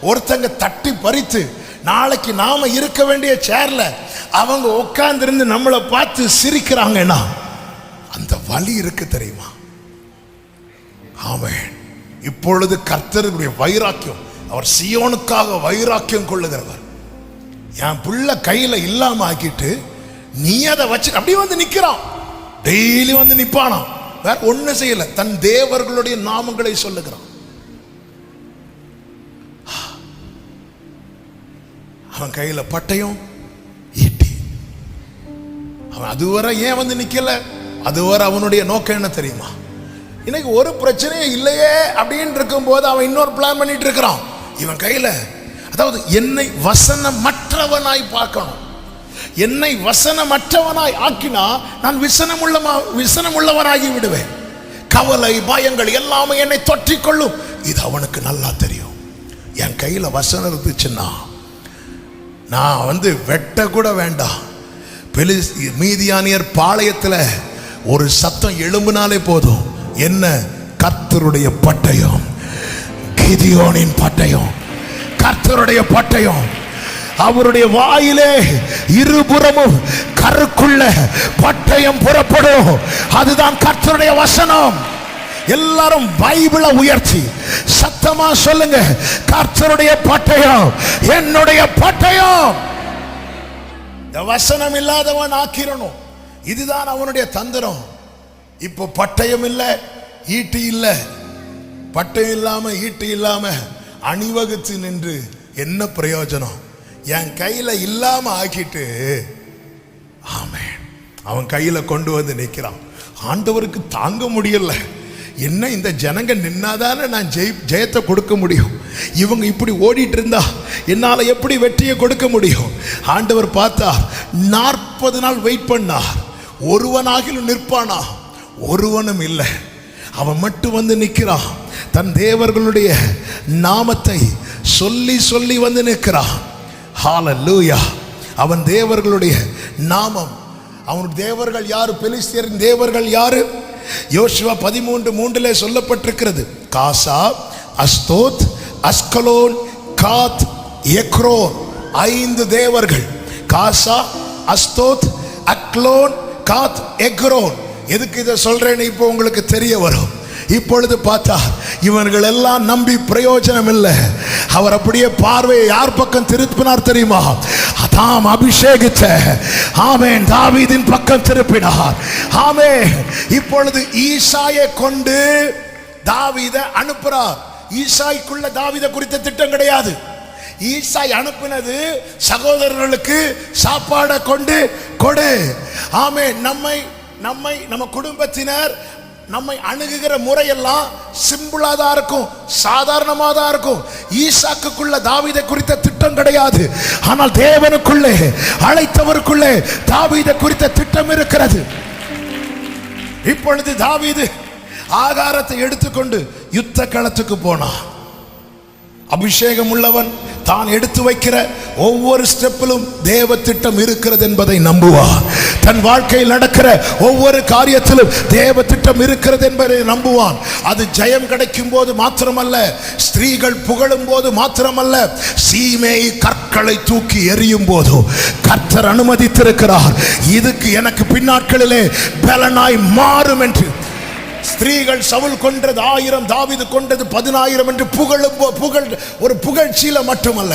A: ஒருத்தங்க தட்டி பறித்து நாளைக்கு நாம இருக்க வேண்டிய சேர்ல அவங்க உட்கார்ந்திருந்து நம்மளை பார்த்து சிரிக்கிறாங்கன்னா அந்த வலி இருக்கு தெரியுமா? ஆமென். இப்பொழுது கர்த்தருடைய வைராக்கியம், அவர் சீயோனுக்காக வைராக்கியம் கொள்ளுகிறவர். என் பிள்ளை கையில இல்லாம ஆக்கிட்டு நீ அதை வச்சு அப்படியே வந்து நிக்கிறான், டெய்லி வந்து நிப்பானாம், வேற ஒண்ணு செய்யல, தன் தேவர்களுடைய நாமங்களை சொல்லுகிறான். அவன் கையில பட்டயம் ஈட்டி. அவன் அதுவரை ஏன் வந்து நிக்கல? அதுவரை அவனுடைய நோக்கம் என்ன தெரியுமா? இன்னைக்கு ஒரு பிரச்சனையே இல்லையே அப்படின்னு இருக்கும் போது அவன் இன்னொரு பிளான் பண்ணிட்டு இருக்கிறான். இவன் கையில, அதாவது என்னை வசனமற்றவனாய் பார்க்கணும், என்னை வசனமற்றவனாய் ஆக்கினா நான் விசனமுள்ளவனாகி விடுவேன். கவலை பயங்கள் எல்லாமே என்னை தொற்றிக்கொள்ளும். இது அவனுக்கு நல்லா தெரியும். என் கையில வசனம் இருந்துச்சுன்னா நான் வந்து வெட்ட கூட வேண்டாம். மீதியானியர் பாளையத்துல ஒரு சத்தம் எழும்பினாலே போதும். என்ன? கர்த்தருடைய பட்டயம், கிதியோனின் பட்டயம், கர்த்தருடைய பட்டயம். அவருடைய வாயிலே இருபுறமும் கருக்குள்ள பட்டயம் புறப்படும். அதுதான் கர்த்தருடைய வசனம். எல்லாரும் பைபிளை உயர்த்தி சத்தமா சொல்லுங்க, கர்த்தருடைய பட்டயம் என்னுடைய பட்டயம். இந்த வசனம் இல்லாதவன் ஆக்கிரணும். இதுதான் அவனுடைய தந்திரம். இப்போ பட்டயம் இல்ல, ஈட்டி இல்ல. பட்டயம் இல்லாம ஈட்டி இல்லாம அணிவகுத்து நின்று என்ன பிரயோஜனம்? என் கையில இல்லாம ஆக்கிட்டு ஆமென் அவன் கையில கொண்டு வந்து நிற்கிறான். ஆண்டவருக்கு தாங்க முடியல. என்ன இந்த ஜனங்க நின்னாதானே நான் ஜெயத்தை கொடுக்க முடியும். இவங்க இப்படி ஓடிட்டு இருந்தா என்னால எப்படி வெற்றியை கொடுக்க முடியும்? ஆண்டவர் பார்த்தா 40 நாள் வெயிட் பண்ணார். ஒருவனாகிலும் நிற்பானா? ஒருவனும் இல்லை. அவன் மட்டும் வந்து நிற்கிறான். தன் தேவர்களுடைய நாமத்தை சொல்லி சொல்லி வந்து நிற்கிறான். ஹல்லேலூயா. அவன் தேவர்களுடைய நாமம். அவன் தேவர்கள் யாரு? பெலிஸ்தியரின் தேவர்கள் யாரு? யோசுவா 13:3 சொல்லப்பட்டிருக்கிறது, காசா, அஸ்தோத், அஸ்கலோன், காத், எக்ரோன். 5 தேவர்கள். காசா, அஸ்தோத், அக்லோன், காத், எக்ரோன். எதுக்கு இதை சொல்றேன்னு இப்போ உங்களுக்கு தெரிய வரும். இப்பொழுது பார்த்தா இவர்கள் எல்லாம் நம்பி பிரயோஜனம் இல்லை. அவர் அப்படியே பார்வையை யார் பக்கம் திருப்பினார் தெரியுமா? தாம் அபிஷேகித்த ஆமென் தாவீதின் பக்கம் திருப்பினார். ஆமென். இப்பொழுது ஈசாயை கொண்டு தாவீதை அனுப்புறார். ஈசாய்க்குள்ள தாவீதை குறித்த திட்டம் கிடையாது. ஈசாய் அனுப்பினது சகோதரர்களுக்கு சாப்பாடை கொண்டு கொடு. ஆமென். நம்ம குடும்பத்தினர் நம்மை அணுகுகிற முறையெல்லாம் சிம்பிளா தான் இருக்கும், சாதாரணமா தான் இருக்கும். ஈசாக்குள்ள தாவீதை குறித்த திட்டம் கிடையாது. ஆனால் தேவனுக்குள்ளே அழைத்தவருக்குள்ளே தாவீதை குறித்த திட்டம் இருக்கிறது. இப்பொழுது தாவீது ஆகாரத்தை எடுத்துக்கொண்டு யுத்த களத்துக்கு போனான். அபிஷேகம் உள்ளவன் தான் எடுத்து வைக்கிற ஒவ்வொரு ஸ்டெப்பிலும் தேவ திட்டம் இருக்கிறது என்பதை நம்புவான். தன் வாழ்க்கையில் நடக்கிற ஒவ்வொரு காரியத்திலும் தேவ திட்டம் இருக்கிறது என்பதை நம்புவான். அது ஜெயம் கிடைக்கும் போது மாத்திரமல்ல, ஸ்திரீகள் புகழும் போது மாத்திரமல்ல, சீமேய் கற்களை தூக்கி எறியும் போது கர்த்தர் அனுமதித்திருக்கிறார். இதுக்கு எனக்கு பின்னாட்களிலே பலனாய் மாறும் என்று. ஸ்திரீகள் சவுல் கொன்றது 1000, தாவீது கொன்றது 10000 என்று புகழ் ஒரு புகழ்ச்சியில மட்டுமல்ல,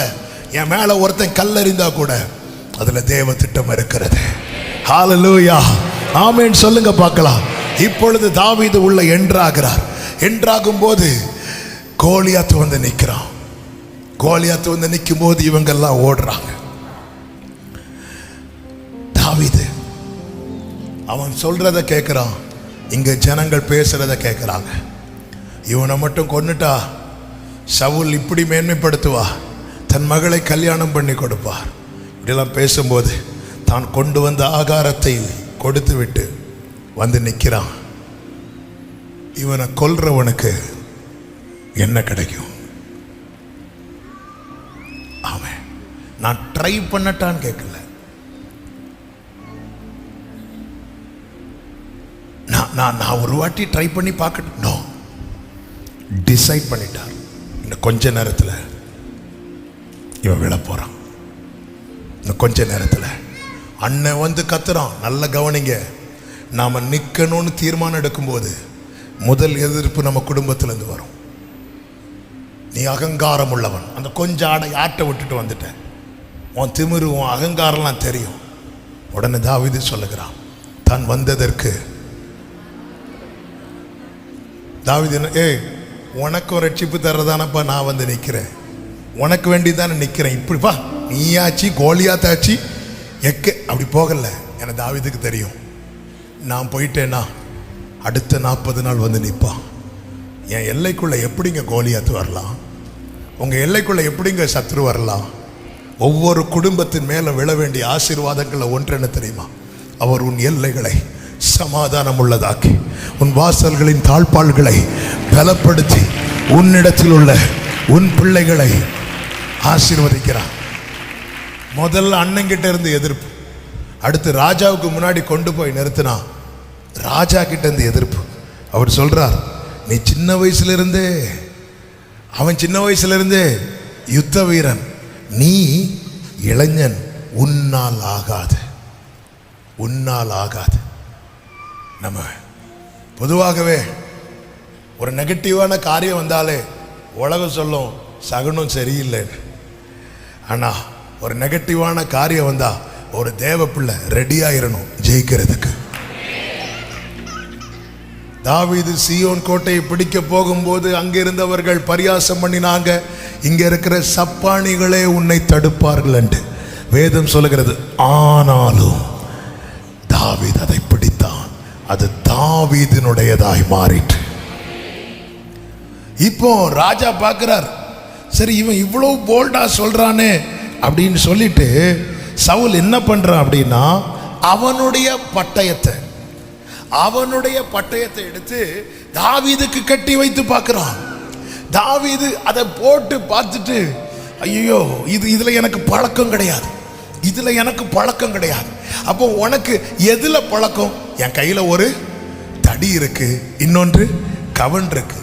A: என் மேல ஒருத்தன் கல்லறிந்தா கூட அதுல தேவ திட்டம் இருக்கிறது. ஹல்லேலூயா, ஆமென் சொல்லுங்க பார்க்கலாம். இப்பொழுது தாவீது உள்ள என்றாகிறார். என்றாகும் போது கோலியாத் வந்து நிற்கிறான். கோலியாத் வந்து நிற்கும் போது இவங்கெல்லாம் ஓடுறாங்க. தாவீது அவன் சொல்றத கேட்கிறான், இங்க ஜனங்கள் பேசுறத கேட்கிறாங்க. இவனை மட்டும் கொன்னுட்டா சவுல் இப்படி மேன்மைப்படுத்துவா, தன் மகளை கல்யாணம் பண்ணி கொடுப்பார். இப்படிலாம் பேசும்போது தான் கொண்டு வந்த ஆகாரத்தை கொடுத்து விட்டு வந்து நிற்கிறான். இவனை கொல்றவனுக்கு என்ன கிடைக்கும்? ஆமாம், நான் ட்ரை பண்ணட்டான்னு கேட்கல, நான் ஒரு வாட்டி ட்ரை பண்ணி பார்க்கட்டும். நோ, டிசைட் பண்ணிட்டார். இந்த கொஞ்ச நேரத்தில் இவன் விழ போறான். இந்த கொஞ்ச நேரத்தில் அண்ணன் வந்து கத்துறான். நல்ல கவனிங்க, நாம நிற்கணும்னு தீர்மானம் எடுக்கும்போது முதல் எதிர்ப்பு நம்ம குடும்பத்திலேருந்து வரும். நீ அகங்காரம் உள்ளவன், அந்த கொஞ்சம் ஆட்டை விட்டுட்டு வந்துட்டேன், உன் திமிரு உன் அகங்காரம்லாம் தெரியும். உடனே தாவீது சொல்லுகிறான், தான் வந்ததற்கு தாவீது, உனக்கும் ரட்சிப்பு தர்றதானப்பா நான் வந்து நிற்கிறேன், உனக்கு வேண்டிதானே நிற்கிறேன், இப்படிப்பா நீயாச்சு கோலியாத்தாச்சு அப்படி போகல. எனக்கு தாவீதுக்கு தெரியும், நான் போயிட்டேன்னா அடுத்த 40 நாள் வந்து நிற்பான். என் எல்லைக்குள்ள எப்படிங்க கோலியாத்து வரலாம்? உங்க எல்லைக்குள்ள எப்படிங்க சத்ரு வரலாம்? ஒவ்வொரு குடும்பத்தின் மேல விழ வேண்டிய ஆசீர்வாதங்களை ஒன்று என்ன தெரியுமா? அவர் உன் எல்லைகளை சமாதானம் உள்ளதாக்கி, உன் வாசல்களின் தாழ்பாள்களை பலப்படுத்தி, உன்னிடத்தில் உள்ள உன் பிள்ளைகளை ஆசீர்வதிக்கிறான். முதல்ல அண்ணங்கிட்ட இருந்து எதிர்ப்பு, அடுத்து ராஜாவுக்கு முன்னாடி கொண்டு போய் நிறுத்தினா ராஜா கிட்ட இருந்து எதிர்ப்பு. அவர் சொல்றார், நீ சின்ன வயசுல இருந்தே, அவன் சின்ன வயசுல இருந்தே யுத்த வீரன், நீ இளைஞன், உன்னால் ஆகாது, உன்னால் ஆகாது. நம்ம பொதுவாகவே ஒரு நெகட்டிவான காரியம் வந்தாலே உலகம் சொல்லும் சகுனம் சரியில்லைன்னு. ஆனால் ஒரு நெகட்டிவான காரியம் வந்தா ஒரு தேவ பிள்ளை ரெடியாயிரணும் ஜெயிக்கிறதுக்கு. தாவீது சீயோன் கோட்டையை பிடிக்க போகும்போது அங்கிருந்தவர்கள் பரியாசம் பண்ணினாங்க, இங்க இருக்கிற சப்பானிகளே உன்னை தடுப்பார்கள் என்று வேதம் சொல்லுகிறது. ஆனாலும் தாவீது அதை பிடித்தான், அது தாவீதினுடையதாய் மாறிற்று. இப்போ ராஜா பார்க்கிறார், சரி இவன் இவ்வளவு போல்டா சொல்றானே அப்படின்னு சொல்லிட்டு சவுல் என்ன பண்றான் அப்படின்னா, அவனுடைய பட்டயத்தை எடுத்து தாவீதுக்கு கட்டி வைத்து பார்க்கிறான். தாவீது அதை போட்டு பார்த்துட்டு, ஐயோ இதுல எனக்கு பழக்கம் கிடையாது, இதுல எனக்கு பழக்கம் கிடையாது. அப்போ உனக்கு எதுல பழக்கம்? என் கையில ஒரு தடி இருக்கு, இன்னொன்று கவன் இருக்கு,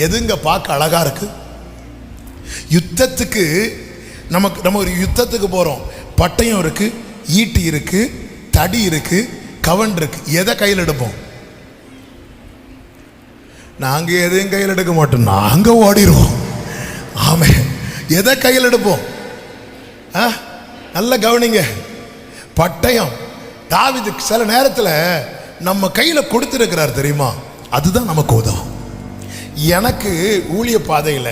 A: எதுங்க பார்க்க அழகா இருக்கு? யுத்தத்துக்கு நம்ம ஒரு யுத்தத்துக்கு போறோம், பட்டயம் இருக்கு, ஈட்டி இருக்கு, தடி இருக்கு, கவன் இருக்கு, எதை கையில் எடுப்போம்? நாங்க எதையும் கையில் எடுக்க மாட்டோம், நாங்க ஓடிடுவோம். ஆமே, எதை கையில் எடுப்போம்? நல்ல கவனிங்க, பட்டயம். தாவீது சில நேரத்தில் நம்ம கையில கொடுத்திருக்கிறார் தெரியுமா, அதுதான் நமக்கு உதவும். எனக்கு ஊழிய பாதையில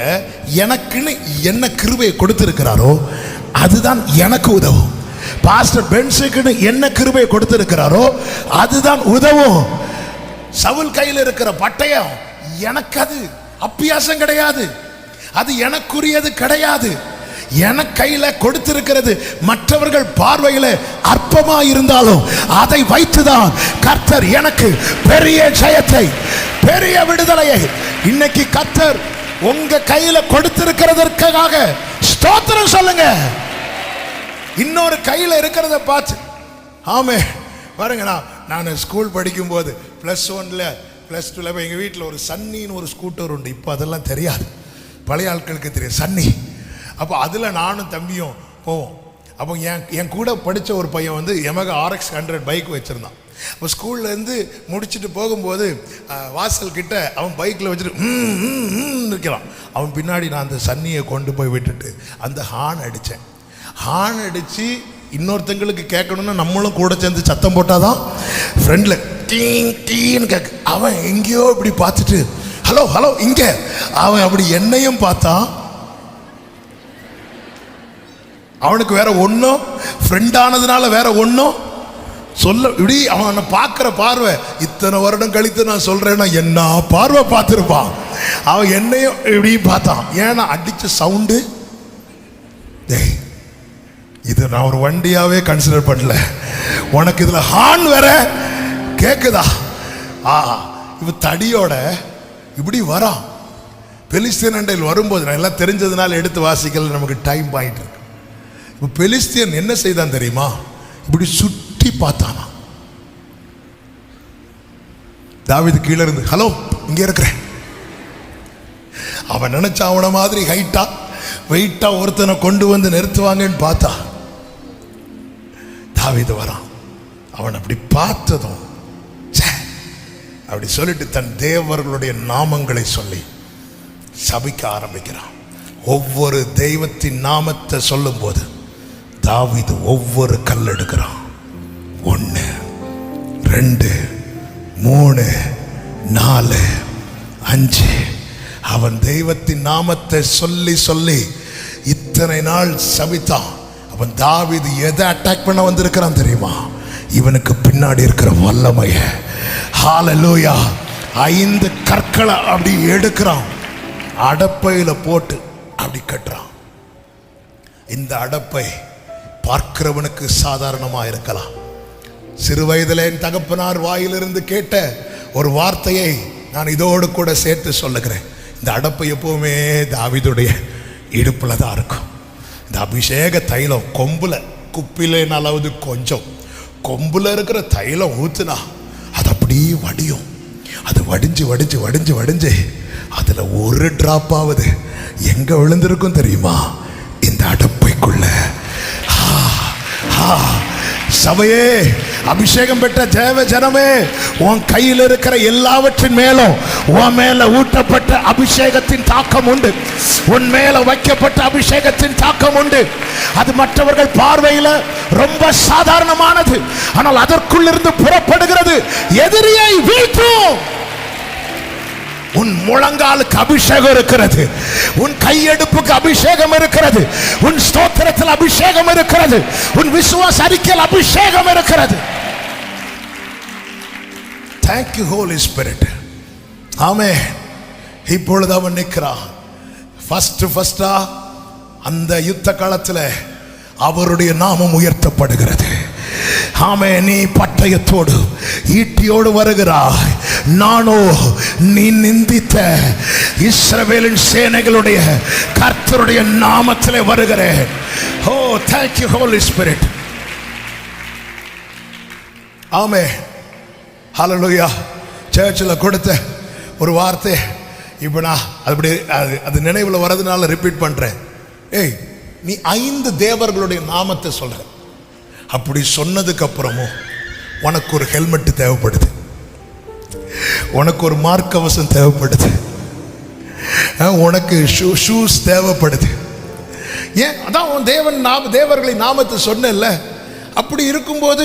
A: எனக்குன்னு என்ன கிருபையை கொடுத்திருக்கிறாரோ அதுதான் எனக்கு உதவும். பாஸ்டர் பென்ஸுக்குன்னு என்ன கிருபையை கொடுத்திருக்கிறாரோ அதுதான் உதவும். சவுல் கையில் இருக்கிற பட்டயம் எனக்கு அது அப்பியாசம் கிடையாது, அது எனக்குரியது கிடையாது. எனக்கு கையில கொடுத்திருக்கிறது மற்றவர்கள் பார்வையில அற்பமா இருந்தாலும் அதை வைத்துதான் கர்த்தர் எனக்கு பெரிய ஜெயத்தை, பெரிய விடுதலையை. இன்னைக்கு கர்த்தர் உங்க கையில கொடுத்திருக்கிறதற்காக ஸ்தோத்திரம் சொல்லுங்க. இன்னொரு கையில இருக்கிறத பார்த்து ஆமே. பாருங்க, நான் ஸ்கூல் படிக்கும் போது +1 +2 எங்க வீட்டில் ஒரு சன்னின்னு ஒரு ஸ்கூட்டர் உண்டு. இப்போ அதெல்லாம் தெரியாது, பழைய ஆட்களுக்கு தெரியும் சன்னி. அப்போ அதில் நானும் தம்பியும் போவோம். அப்போ என் கூட படித்த ஒரு பையன் வந்து Yamaha RX 100 பைக் வச்சுருந்தான். அப்போ ஸ்கூல்லேருந்து முடிச்சுட்டு போகும்போது வாசல் கிட்ட அவன் பைக்கில் வச்சுட்டு நிற்கிறான். அவன் பின்னாடி நான் அந்த சன்னியை கொண்டு போய் விட்டுட்டு அந்த ஹார்ன் அடித்தேன். ஹார்ன் அடித்து இன்னொருத்தங்களுக்கு கேட்கணுன்னா நம்மளும் கூட சேர்ந்து சத்தம் போட்டாதான் ஃப்ரெண்டில் டீன் டீன்னு கேட்க. அவன் எங்கேயோ இப்படி பார்த்துட்டு ஹலோ ஹலோ இங்கே, அவன் அப்படி என்னையும் பார்த்தான். அவனுக்கு வேற ஒன்றும் ஃப்ரெண்டானதுனால வேற ஒன்றும் சொல்ல, இப்படி அவனை பார்க்குற பார்வை இத்தனை வருடம் கழித்து நான் சொல்கிறேன்னா என்ன பார்வை பார்த்துருப்பான். அவன் என்னையும் இப்படி பார்த்தான். ஏன்னா அடித்த சவுண்டு, இது நான் ஒரு வண்டியாவே கன்சிடர் பண்ணல, உனக்கு இதில் ஹார்ன் வேற கேட்குதா? இவ தடியோட இப்படி வரான். பெலிஸ்தியன் அண்டையில் வரும்போது நான் எல்லாம் தெரிஞ்சதுனால எடுத்து வாசிக்கல, நமக்கு டைம் பாயிண்ட் இருக்கு. இப்போ பெலிஸ்தியன் என்ன செய்தான் தெரியுமா? இப்படி சுற்றி பார்த்தானா. தாவீது கீழே இருந்து ஹலோ இங்க இருக்கிறேன். அவன் நினைச்சா அவன மாதிரி ஹைட்டா வெயிட்டா ஒருத்தனை கொண்டு வந்து நிறுத்துவாங்கன்னு பார்த்தா தாவீது வரான். அவன் அப்படி பார்த்ததும் அப்படி சொல்லிட்டு தன் தேவர்களுடைய நாமங்களை சொல்லி சபிக்க ஆரம்பிக்கிறான். ஒவ்வொரு தெய்வத்தின் நாமத்தை சொல்லும் போது தாவீது ஒவ்வொரு கல் எடுக்கிறான். 1 2 3 4 5. அவன் தெய்வத்தின் நாமத்தை சொல்லி சொல்லி இத்தனை நாள் சபித்தான். அவன் தாவீது எதை அட்டாக் பண்ண வந்திருக்கிறான் தெரியுமா? இவனுக்கு பின்னாடி இருக்கிற வல்லமைய. ஹல்லேலூயா. 5 கற்களை அப்படி எடுக்கிறான், அடப்பையில போட்டு அப்படி கட்டுறான். இந்த அடப்பை பார்க்கிறவனுக்கு சாதாரணமா இருக்கலாம். சிறு வயதில் என் தகப்பனார் வாயிலிருந்து கேட்ட ஒரு வார்த்தையை நான் இதோடு கூட சேர்த்து சொல்லுகிறேன். இந்த அடப்பை எப்பவுமே தாவீதுடைய இடுப்புல தான் இருக்கும். இந்த அபிஷேக தைலம் கொம்புல குப்பிலேனாலாவது கொஞ்சம், கொம்புல இருக்கிற தைலம் ஊத்துனா அது அப்படியே வடியும். அது வடிஞ்சு வடிஞ்சு வடிஞ்சு வடிஞ்சு அதுல ஒரு டிராப்பாவது எங்க விழுந்திருக்கும் தெரியுமா? இந்த அடப்பைக்குள்ள. சபையே, அபிஷேகம் பெற்ற தேவ ஜனமே, உன் கையில் இருக்கிற எல்லாவற்றின் மேலும் உன் மேல ஊட்டப்பட்ட அபிஷேகத்தின் தாக்கம் உண்டு. உன் மேல வைக்கப்பட்ட அபிஷேகத்தின் தாக்கம் உண்டு. அது மற்றவர்கள் பார்வையில் ரொம்ப சாதாரணமானது, ஆனால் அதற்குள் இருந்து புறப்படுகிறது எதிரியை வீழ்த்தும். உன் முழங்காலுக்கு அபிஷேகம் இருக்கிறது, உன் கையெடுப்புக்கு அபிஷேகம் இருக்கிறது, உன் ஸ்தோத்திரத்தில் அபிஷேகம் இருக்கிறது, உன் விசுவாச அறிக்கையில் அபிஷேகம் இருக்கிறது. Thank you Holy Spirit. ஆமென். இப்பொழுது அவன் நிற்கிறான். ஃபர்ஸ்டா அந்த யுத்த காலத்தில் அவருடைய நாமம் உயர்த்தப்படுகிறது. ஆமே, நீ பட்டயத்தோடு ஈட்டியோடு வருகிறாய், நானோ நீ நிந்தித்த இஸ்ரவேலின் சேனைகளுடைய கர்த்தருடைய நாமத்திலே வருகிறேன். ஓ thank you Holy Spirit. ஆமே, ஹல்லேலூயா. சர்ச்சில் கொடுத்த ஒரு வார்த்தை இப்போ நான் அது நினைவில் வரதுனால ரிப்பீட் பண்றேன். ஏய், நீ 5 தேவர்களுடைய நாமத்தை சொல்ற. அப்படி சொன்னதுக்கு அப்புறமும் உனக்கு ஒரு ஹெல்மெட் தேவைப்படுது, உனக்கு ஒரு மார்க்கவசம் தேவைப்படுது, உனக்கு ஷூஸ் தேவைப்படுது. ஏன்? அதான் உன் தேவர்களின் நாமத்தை சொன்னேன்ல. அப்படி இருக்கும்போது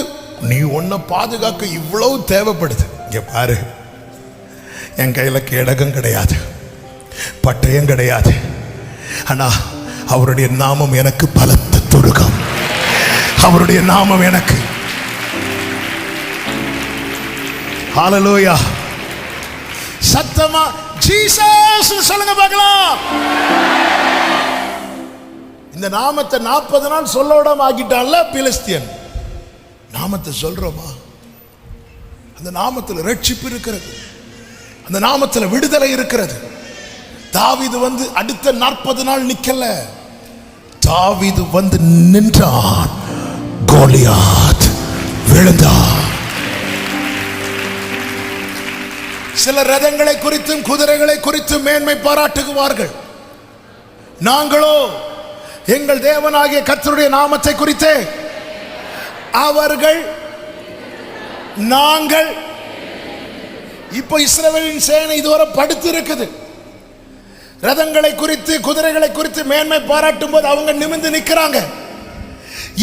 A: நீ உன்னை பாதுகாக்க இவ்வளவு தேவைப்படுது. இங்க பாரு, என் கையில கேடகம் கிடையாது, பட்டயம் கிடையாது, ஆனா அவருடைய நாமம் எனக்கு பலத்த துருகம். அவருடைய நாமம் எனக்கு. ஹல்லேலூயா. சத்தமா ஜீசஸ் சொல்லுங்க பார்க்கலாம். இந்த நாமத்தை 40 நாள் சொல்ல விடாம ஆக்கிட்டான்ல பிலிஸ்தியன். நாமத்தை சொல்றோமா? அந்த நாமத்தில் ரட்சிப்பு இருக்கிறது, அந்த நாமத்தில் விடுதலை இருக்கிறது. தாவீது வந்து அடுத்த 40 நாள் நிக்கல. தாவீது வந்து நின்றான். கோலியாத் விழுந்தான். சில ரதங்களை குறித்தும் குதிரைகளை குறித்தும் மேன்மை பாராட்டுவார்கள். நாங்களோ எங்கள் தேவனாகிய கர்த்தருடைய நாமத்தை குறித்தே அவர்கள் நாங்கள். இப்போ இஸ்ரவேலின் சேனை இதுவரை படுத்து இருக்குது. ரதங்களை குறித்து குதிரைகளை குறித்து மேன்மை பாராட்டும் போது அவங்க நிமிர்ந்து நிற்கிறாங்க.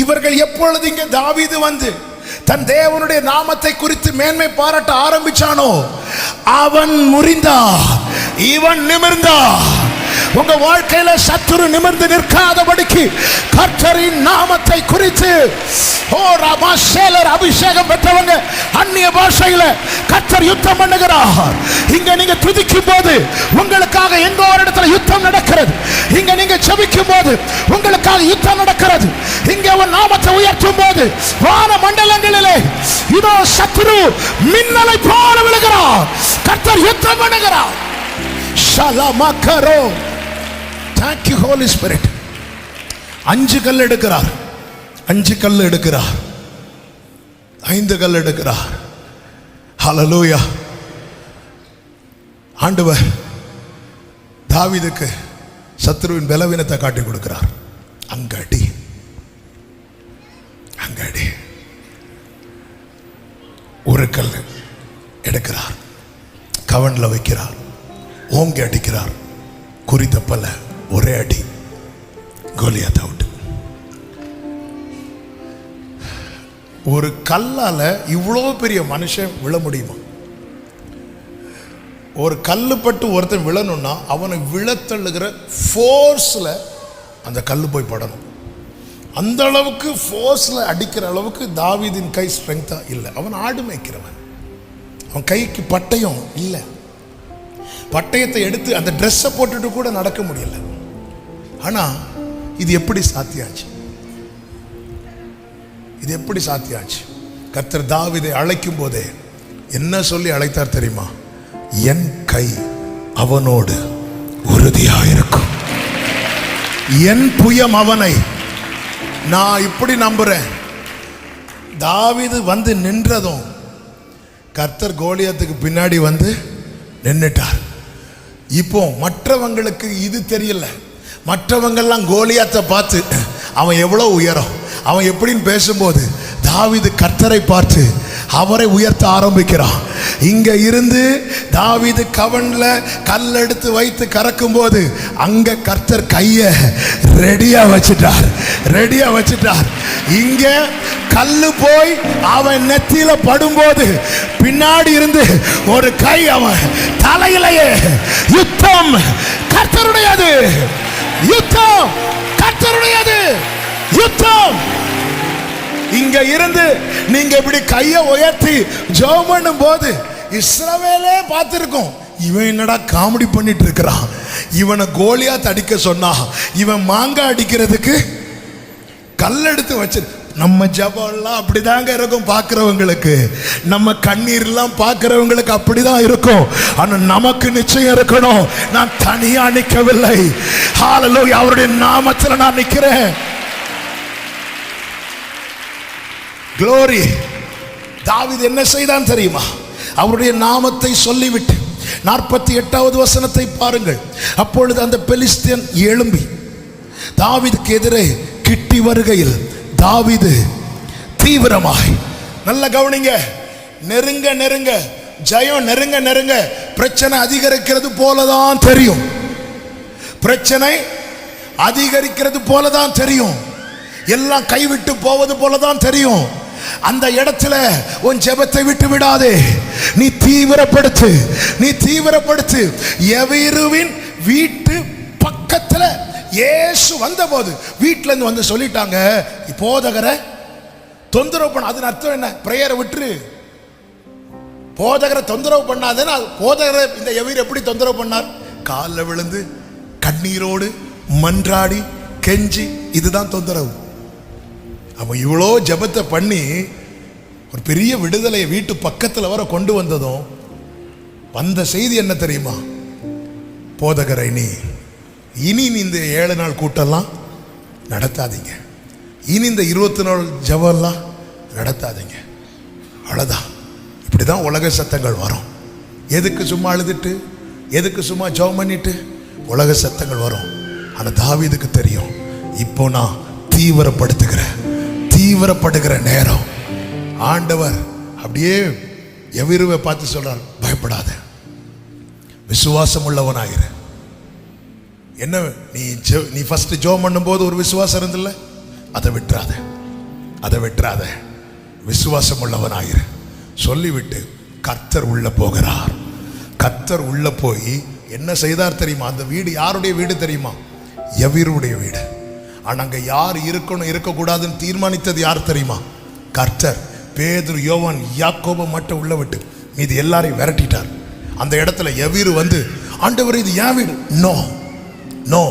A: இவர்கள் எப்பொழுது இங்க தாவீது வந்து தன் தேவனுடைய நாமத்தை குறித்து மேன்மை பாராட்ட ஆரம்பிச்சானோ அவன் முறிந்தா, இவன் நிமிர்ந்தா. உங்க வாழ்க்கையில சத்துரு நிமிர்ந்து நிற்காதபடிக்கு கர்த்தரின் நாமத்தை குறித்து அபிஷேகம் பெற்றவங்க அந்நிய பாஷையில கர்த்தர் யுத்தம் பண்ணுகிறார். இங்க நீங்க துதிக்கும் போது உங்களுக்காக எங்க ஒரு இடத்துல யுத்தம் நடக்கிறது. இங்க நீங்க ஜெபிக்கும் போது உங்களுக்காக யுத்தம் நடக்கிறது. இங்க ஒரு நாமத்தை உயர்த்தும் போது வான மண்டலங்களிலே இதோ சத்துரு மின்னலை போல விழுகிறார். கர்த்தர் யுத்தம் பண்ணுகிறார். ஷலமக்கரோ. Thank you Holy Spirit. 5 கல் எடுக்கிறார், 5 கல் எடுக்கிறார், 5 கல் எடுக்கிறார். ஹல்லேலூயா. ஆண்டவர் தாவீதுக்கு சத்துருவின் பலவீனத்தை காட்டி கொடுக்கிறார். அங்கடி அங்கடி ஒரு கல் எடுக்கிறார், கவன்ல வைக்கிறார், ஓங்கி அடிக்கிறார். குறி தப்பல, ஒரே அடி, கோலியாத் அவுட். ஒரு கல்லால இவ்வளோ பெரிய மனுஷன் விழ முடியுமா? ஒரு கல்லு பட்டு ஒருத்தன் விழணும்னா அவனை விழத்தள்ளுகிற ஃபோர்ஸ்ல அந்த கல்லு போய் படணும். அந்த அளவுக்கு ஃபோர்ஸ்ல அடிக்கிற அளவுக்கு தாவீதின் கை ஸ்ட்ரெங்தா இல்லை. அவன் ஆடு மேய்க்கிறவன். அவன் கைக்கு பட்டயம் இல்லை. பட்டயத்தை எடுத்து அந்த ட்ரெஸ்ஸை போட்டுட்டு கூட நடக்க முடியல. ஆனா இது எப்படி சாத்தியாச்சு? இது எப்படி சாத்தியாச்சு? கர்த்தர் தாவீதை அழைக்கும் போதே என்ன சொல்லி அழைத்தார் தெரியுமா? என் கை அவனோடு உறுதியாயிருக்கும், என் புயம் அவனை. நான் இப்படி நம்புறேன். தாவீது வந்து நின்றதும் கர்த்தர் கோலியாத்துக்கு பின்னாடி வந்து நின்னுட்டார். இப்போ மற்றவங்களுக்கு இது தெரியல. மற்றவங்கெல்லாம் கோலியாத்தை பார்த்து அவன் எவ்வளவு உயரம், அவன் எப்படின்னு பேசும்போது தாவீது கர்த்தரை பார்த்து அவரை உயர்த்த ஆரம்பிக்கிறான். இங்க இருந்து தாவீது கவன்ல கல் எடுத்து வைத்து கறக்கும் போது அங்க கர்த்தர் கைய ரெடியா வச்சிட்டார், ரெடியா வச்சிட்டார். இங்க கல்லு போய் அவன் நெத்தியில படும்போது பின்னாடி இருந்து ஒரு கை அவன் தலையிலேயே. யுத்தம் கர்த்தருடையது, யுத்தம் கர்த்தருடையது, யுத்தம். இங்க இருந்து நீங்க இப்படி கையை உயர்த்தி ஜெபம் பண்ணும் போது இஸ்ரவேலே பார்த்திருக்கும், இவன் என்னடா காமெடி பண்ணிட்டு இருக்கிறான், இவனை கோலியாத் அடிக்க சொன்னா இவன் மாங்காய் அடிக்கிறதுக்கு கல் எடுத்து வச்சு. நம்ம ஜெபம்லாம் அப்படிதாங்க இருக்கும் பார்க்கிறவங்களுக்கு, நம்ம கண்ணீர்லாம் பார்க்கிறவங்களுக்கு அப்படிதான் இருக்கும். ஆனா நமக்கு நிச்சயம் இருக்கணும், நான் தனியா நிற்கவில்லை. ஹல்லேலூயா. அவருடைய நாமத்தில் நான் நிற்கிறேன். Glory. தாவீது என்ன செய்தான் தெரியுமா? அவருடைய நாமத்தை சொல்லிவிட்டு 48வது வசனத்தை பாருங்கள். அப்பொழுது அந்த பெலிஸ்தியன் எழும்பி தாவீதுக்கு எதிரே கிட்டி வருகையில் தாவீது தீவிரமாய், நல்ல கவனிங்க, நெருங்க நெருங்க ஜெயம் நெருங்க நெருங்க பிரச்சனை அதிகரிக்கிறது போலதான் தெரியும். பிரச்சனை அதிகரிக்கிறது போலதான் தெரியும். எல்லாம் கைவிட்டு போவது போலதான் தெரியும். அந்த இடத்துல உன் ஜெபத்தை விட்டு விடாதே. நீ தீவிரப்படுத்து, நீ தீவிரப்படுத்து. எவீருவின் வீட்டு பக்கத்துல இயேசு வந்தபோது வீட்டுல இருந்து வந்து சொல்லிட்டாங்க, போதகரை தொந்தரவு பண்ண. அதன் அர்த்தம் என்ன? பிரேயரை விட்டுரு, போதகரை தொந்தரவு பண்ணாதேன்னா. போதகரை இந்த எவீர் எப்படி தொந்தரவு பண்ணார்? காலில் விழுந்து கண்ணீரோடு மன்றாடி கெஞ்சி, இதுதான் தொந்தரவு. அவன் இவ்வளோ ஜெபத்தை பண்ணி ஒரு பெரிய விடுதலையை வீட்டு பக்கத்தில் வர கொண்டு வந்ததும் வந்த செய்தி என்ன தெரியுமா? போதகரை இனி இந்த 7 நாள் கூட்டம்லாம் நடத்தாதீங்க, இனி இந்த 20 நாள் ஜபம்லாம் நடத்தாதீங்க. அவ்வளோதான். இப்படி தான் உலக சத்தங்கள் வரும். எதுக்கு சும்மா அழுதுட்டு, எதுக்கு சும்மா ஜெபம் பண்ணிட்டு உலக சத்தங்கள் வரும். ஆனால் தாவீதுக்கு தெரியும், இப்போ நான் தீவிரப்படுகிற நேரம். ஆண்டவர் அப்படியே எவிருவை பார்த்து சொல்றார், பயப்படாத, விசுவாசம் உள்ளவனாயிரு. என்ன நீ ஃபர்ஸ்ட் ஜெபம் பண்ணும்போது ஒரு விசுவாசம் இருந்தில்ல, அதை விட்டுறாத, விசுவாசம் உள்ளவனாயிரு சொல்லிவிட்டு கர்த்தர் உள்ள போகிறார். கர்த்தர் உள்ள போய் என்ன செய்தார் தெரியுமா? அந்த வீடு யாருடைய வீடு தெரியுமா? எவிருடைய வீடு. ஆனால் அங்கே யார் இருக்கணும் இருக்கக்கூடாதுன்னு தீர்மானித்தது யார் தெரியுமா? கர்த்தர். பேதுரு, யோவான், யாக்கோபை மட்டும் உள்ள விட்டு மீது எல்லாரையும் விரட்டிட்டார். அந்த இடத்துல எவிரு வந்து, ஆண்டவர் இது ஏன் வீடு? நோ.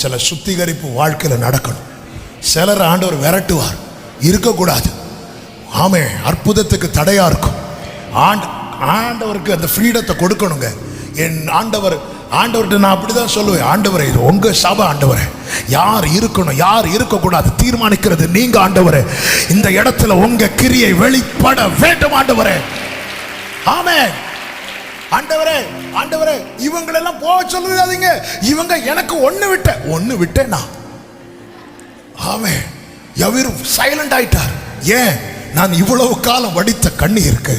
A: சில சுத்திகரிப்பு வாழ்க்கையில் நடக்கணும். சிலர் ஆண்டவர் விரட்டுவார், இருக்கக்கூடாது. ஆமே, அற்புதத்துக்கு தடையா இருக்கும். ஆண்டவருக்கு அந்த ஃப்ரீடத்தை கொடுக்கணுங்க. என் ஆண்டவர்கிட்ட நான் அப்படிதான் சொல்லுவேன், ஆண்டவரே இது உங்க சபை, ஆண்டவரே யார் இருக்கணும் யார் இருக்கக்கூடாது தீர்மானிக்கிறது நீங்க ஆண்டவரே. இந்த இடத்துல உங்க கிரியை வெளிப்பட வேண்டும் ஆண்டவரே. ஆமென். ஆண்டவரே இவங்களெல்லாம் போக சொல்லுதாதீங்க, இவங்க எனக்கு ஒன்னு விட்டேனா. ஆமென். எவரு சைலண்ட் ஆயிட்டார். ஏன்? நான் இவ்வளவு காலம் வடித்த கண்ணீருக்கு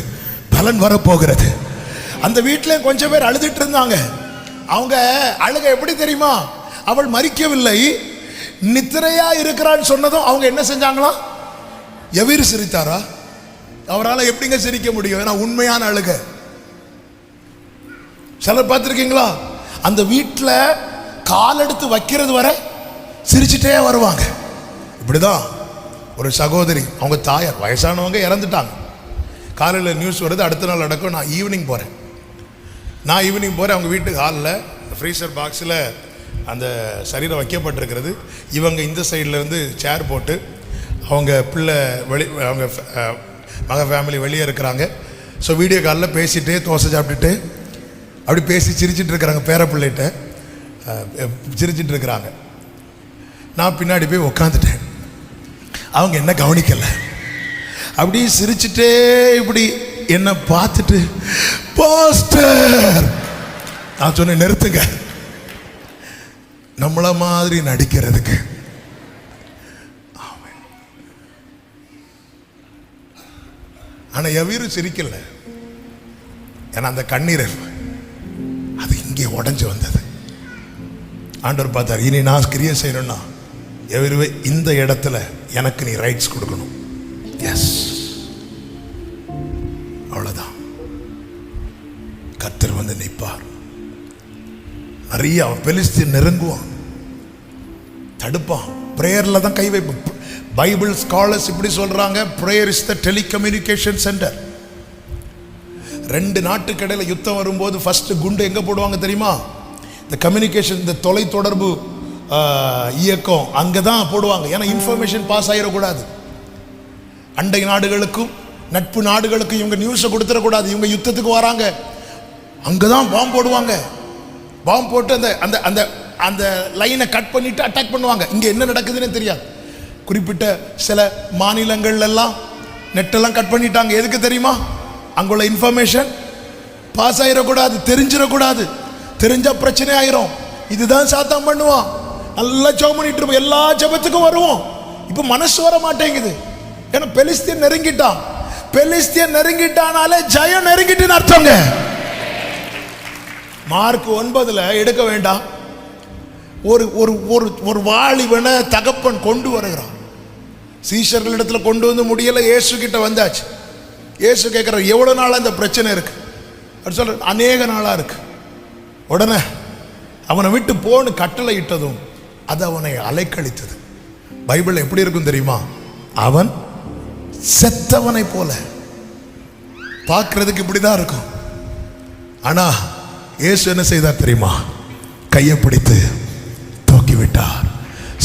A: பலன் வரப்போகிறது. அந்த வீட்டில் கொஞ்சம் பேர் அழுதுட்டு இருந்தாங்க. அவங்க அழுக எப்படி தெரியுமா? அவள் மரிக்கவில்லை, நித்திரையா இருக்கிறான்னு சொன்னதும் அவங்க என்ன செஞ்சாங்களா? எவரு சிரித்தாரா? அவரால் எப்படிங்க சிரிக்க முடியும்? ஏன்னா உண்மையான அழுக. சிலர் பார்த்துருக்கீங்களா, அந்த வீட்டில் கால் எடுத்து வைக்கிறது வரை சிரிச்சுட்டே வருவாங்க. இப்படிதான் ஒரு சகோதரி, அவங்க தாயார் வயசானவங்க இறந்துட்டாங்க. காலையில் நியூஸ் வருது, அடுத்த நாள் நடக்கும். நான் ஈவினிங் போகிறேன். அவங்க வீட்டு ஹாலில் ஃப்ரீசர் பாக்ஸில் அந்த சரீரம் வைக்கப்பட்டிருக்கிறது. இவங்க இந்த சைட்லேருந்து சேர் போட்டு, அவங்க பிள்ளை அவங்க மக ஃபேமிலி வெளியே இருக்கிறாங்க. ஸோ வீடியோ காலில் பேசிகிட்டே தோசை சாப்பிட்டுட்டு அப்படி பேசி சிரிச்சிட்டு இருக்கிறாங்க. பேர பிள்ளைகிட்ட சிரிச்சிட்டு இருக்கிறாங்க. நான் பின்னாடி போய் உக்காந்துட்டேன். அவங்க என்ன கவனிக்கலை. அப்படி சிரிச்சுட்டே இப்படி என்ன பார்த்துட்டு, பாஸ்டர், நான் சொன்னேன் நிறுத்துங்க, நம்மள மாதிரி நடிக்கிறதுக்கு. ஆனா எவரும் சிரிக்கல. ஏன்னா அந்த கண்ணீர் அது இங்கே உடஞ்சு வந்தது. ஆண்டவர் பார்த்தார், இனி நான் கிரியை செய்யணும்னா எவருவே இந்த இடத்துல எனக்கு நீ ரைட்ஸ் கொடுக்கணும். எஸ், அவ்வளவுதான். கர்த்தர் வந்து நிற்பார். நிறைய பெலிஸ்தீன் நெருங்குவான், தடுப்பான். பிரேயர்ல தான் கை வைப்பான். பைபிள் ஸ்காலர்ஸ் இப்படி சொல்றாங்க, prayer is the telecommunication centre. 2 நாட்டுக்கு இடையில யுத்தம் வரும்போது ஃபர்ஸ்ட் குண்டு எங்க போடுவாங்க தெரியுமா? இந்த கம்யூனிகேஷன், இந்த தொலை தொடர்பு இயக்கம் அங்கதான் போடுவாங்க. ஏன்னா இன்ஃபர்மேஷன் பாஸ் ஆயிடக்கூடாது. அண்டை நாடுகளுக்கும் நட்பு நாடுகளுக்கும் இவங்க நியூஸை கொடுத்துடக்கூடாது. இவங்க யுத்தத்துக்கு வராங்க, அங்கதான் பாம்பு போடுவாங்க. பாம்பு போட்டு அந்த அந்த அந்த அந்த லைனை கட் பண்ணிட்டு அட்டாக் பண்ணுவாங்க. இங்க என்ன நடக்குதுன்னு தெரியாது. குறிப்பிட்ட சில மாநிலங்கள் எல்லாம் நெட்டெல்லாம் கட் பண்ணிட்டாங்க. எதுக்கு தெரியுமா? அங்குள்ள இன்ஃபர்மேஷன் பாஸ் ஆயிடக்கூடாது, தெரிஞ்சிடக்கூடாது. தெரிஞ்சா பிரச்சனை ஆயிரும். இதுதான் சாத்தான் பண்ணுவான். நல்லா ஜெபம் பண்ணிட்டு இருப்போம், எல்லா ஜெபத்துக்கும் வருவோம். இப்ப மனசு வர மாட்டேங்குது. ஏன்னா பெலிஸ்தீன் நெருங்கிட்டான். பெலிஸ்தீன் நெருங்கிட்டானாலே ஜெயம் நெருங்கிட்டுன்னு அர்த்தங்க. மார்க் 9 எடுக்க வேண்டாம். ஒரு ஒரு ஒரு ஒரு வாலிபனை தகப்பன் கொண்டு வருகிறான். சீஷர்களிடத்துல கொண்டு வந்து முடியல, இயேசு கிட்ட வந்தாச்சு. இயேசு கேட்கிற, எவ்வளவு நாளா இந்த பிரச்சனை இருக்கு? அப்படி சொல்ற, அநேக நாளா இருக்கு. உடனே அவனை விட்டு போன்னு கட்டளை இட்டதும் அது அவனை அலைக்கழித்தது. பைபிள் எப்படி இருக்கும் தெரியுமா? அவன் செத்தவனை போல பார்க்கிறதுக்கு இப்படிதான் இருக்கும். ஆனா இயேசு என்ன செய்தார் தெரியுமா? கையை பிடித்து தூக்கி விட்டார்.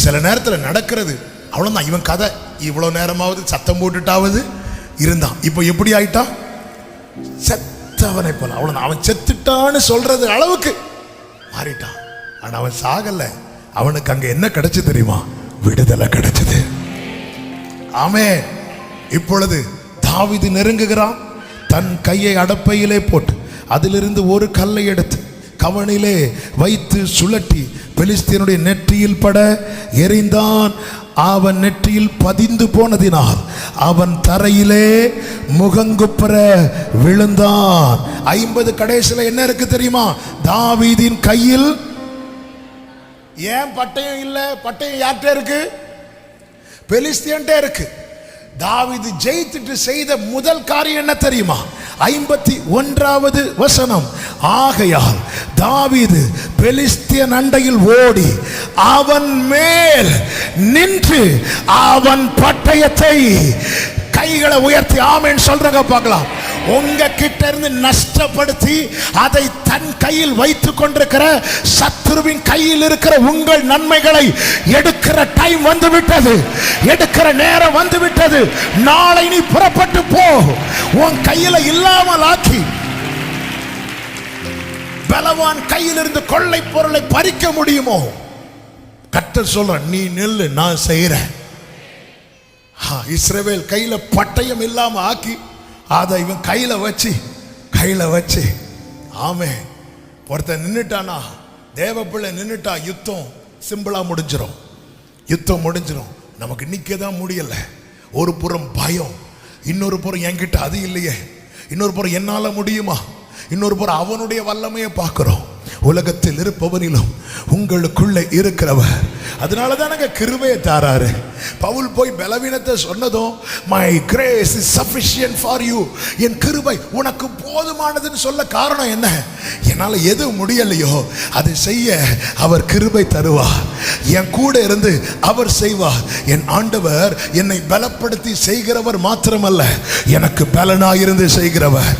A: சில நேரத்தில் நடக்கிறது அவ்வளவுதான். இவன் கதை இவ்வளவு நேரமாவது சத்தம் போட்டுட்டாவது இருந்தான். இப்போ எப்படி ஆயிட்டான்? செத்தவனை போல. அவ்வளவுதான். அவன் செத்துட்டான்னு சொல்றது அளவுக்கு மாறிட்டான். ஆனா அவன் சாகல. அவனுக்கு அங்க என்ன கிடைச்சு தெரியுமா? விடுதலை கிடைச்சது. ஆமென். இப்பொழுது தாவீது நெருங்குகிறான். தன் கையை அடப்பையிலே போட்டு அதிலிருந்து ஒரு கல்லை எடுத்து கவனிலே வைத்து சுழட்டி பெலிஸ்தியனுடைய நெற்றியில் பட எறிந்தான். அவன் நெற்றியில் பதிந்து போனதினால் அவன் தரையிலே முகங்குப்புற விழுந்தான். 50 கடைசில என்ன இருக்கு தெரியுமா? தாவீதின் கையில் ஏன் பட்டயம் இல்ல? பட்டயம் யார்கிட்ட இருக்கு? பெலிஸ்தியன்ட்ட இருக்கு. தாவீது ஜெயித்துட்டு செய்த முதல் காரியம் என்ன தெரியுமா? 51வது வசனம். ஆகையால் தாவீது பெலிஸ்தியன் அண்டையில் ஓடி அவன் மேல் நின்று அவன் பட்டயத்தை, கைகளை உயர்த்தி ஆமென் சொல்றங்க பார்க்கலாம். உங்க கிட்ட இருந்து நஷ்டப்படுத்தி அதை தன் கையில் வைத்துக் கொண்டிருக்கிற சத்துருவின் கையில் இருக்கிற உங்கள் நன்மைகளை எடுக்கிற டைம் வந்து விட்டது. எடுக்கிற நேரம் வந்து விட்டது. நாளை நீ புறப்பட்டு போ. உன் கையில இல்லாமல் ஆக்கி பலவான் கையில் இருந்து கொள்ளை பொருளை பறிக்க முடியுமோ? கர்த்தர் சொல்ற, நீ நில்லு, நான் செய்கிறேன். இஸ்ரவேல் கையில பட்டயம் இல்லாம ஆக்கி அதை இவன் கையில வச்சு ஆமென். ஒருத்தன் நின்னுட்டானா, தேவ பிள்ளை நின்னுட்டா, யுத்தம் சிம்பிளா முடிஞ்சிடும். யுத்தம் முடிஞ்சிடும். நமக்கு நிக்கதான் முடியல. ஒரு புறம் பயம், இன்னொரு புறம் என்கிட்ட அது இல்லையே, இன்னொரு புறம் என்னால முடியுமா, இன்னொரு புறம் அவனுடைய வல்லமையை பார்க்கிறோம். உலகத்தில் இருப்பவனிலும் உங்களுக்குள்ளே இருக்கிறவர். அதனாலதான் கிருபையை தாராரு. பவுல் போய் பலவீனத்தை சொன்னதும் my grace is sufficient for you, என் கிருபை உனக்கு போதுமானதுன்னு சொல்ல காரணம் என்ன? என்னால எது முடியலையோ அதை செய்ய அவர் கிருபை தருவார். என் கூட இருந்து அவர் செய்வார். என் ஆண்டவர் என்னை பலப்படுத்தி செய்கிறவர் மாத்திரமல்ல, எனக்கு பலனாயிருந்து செய்கிறவர்.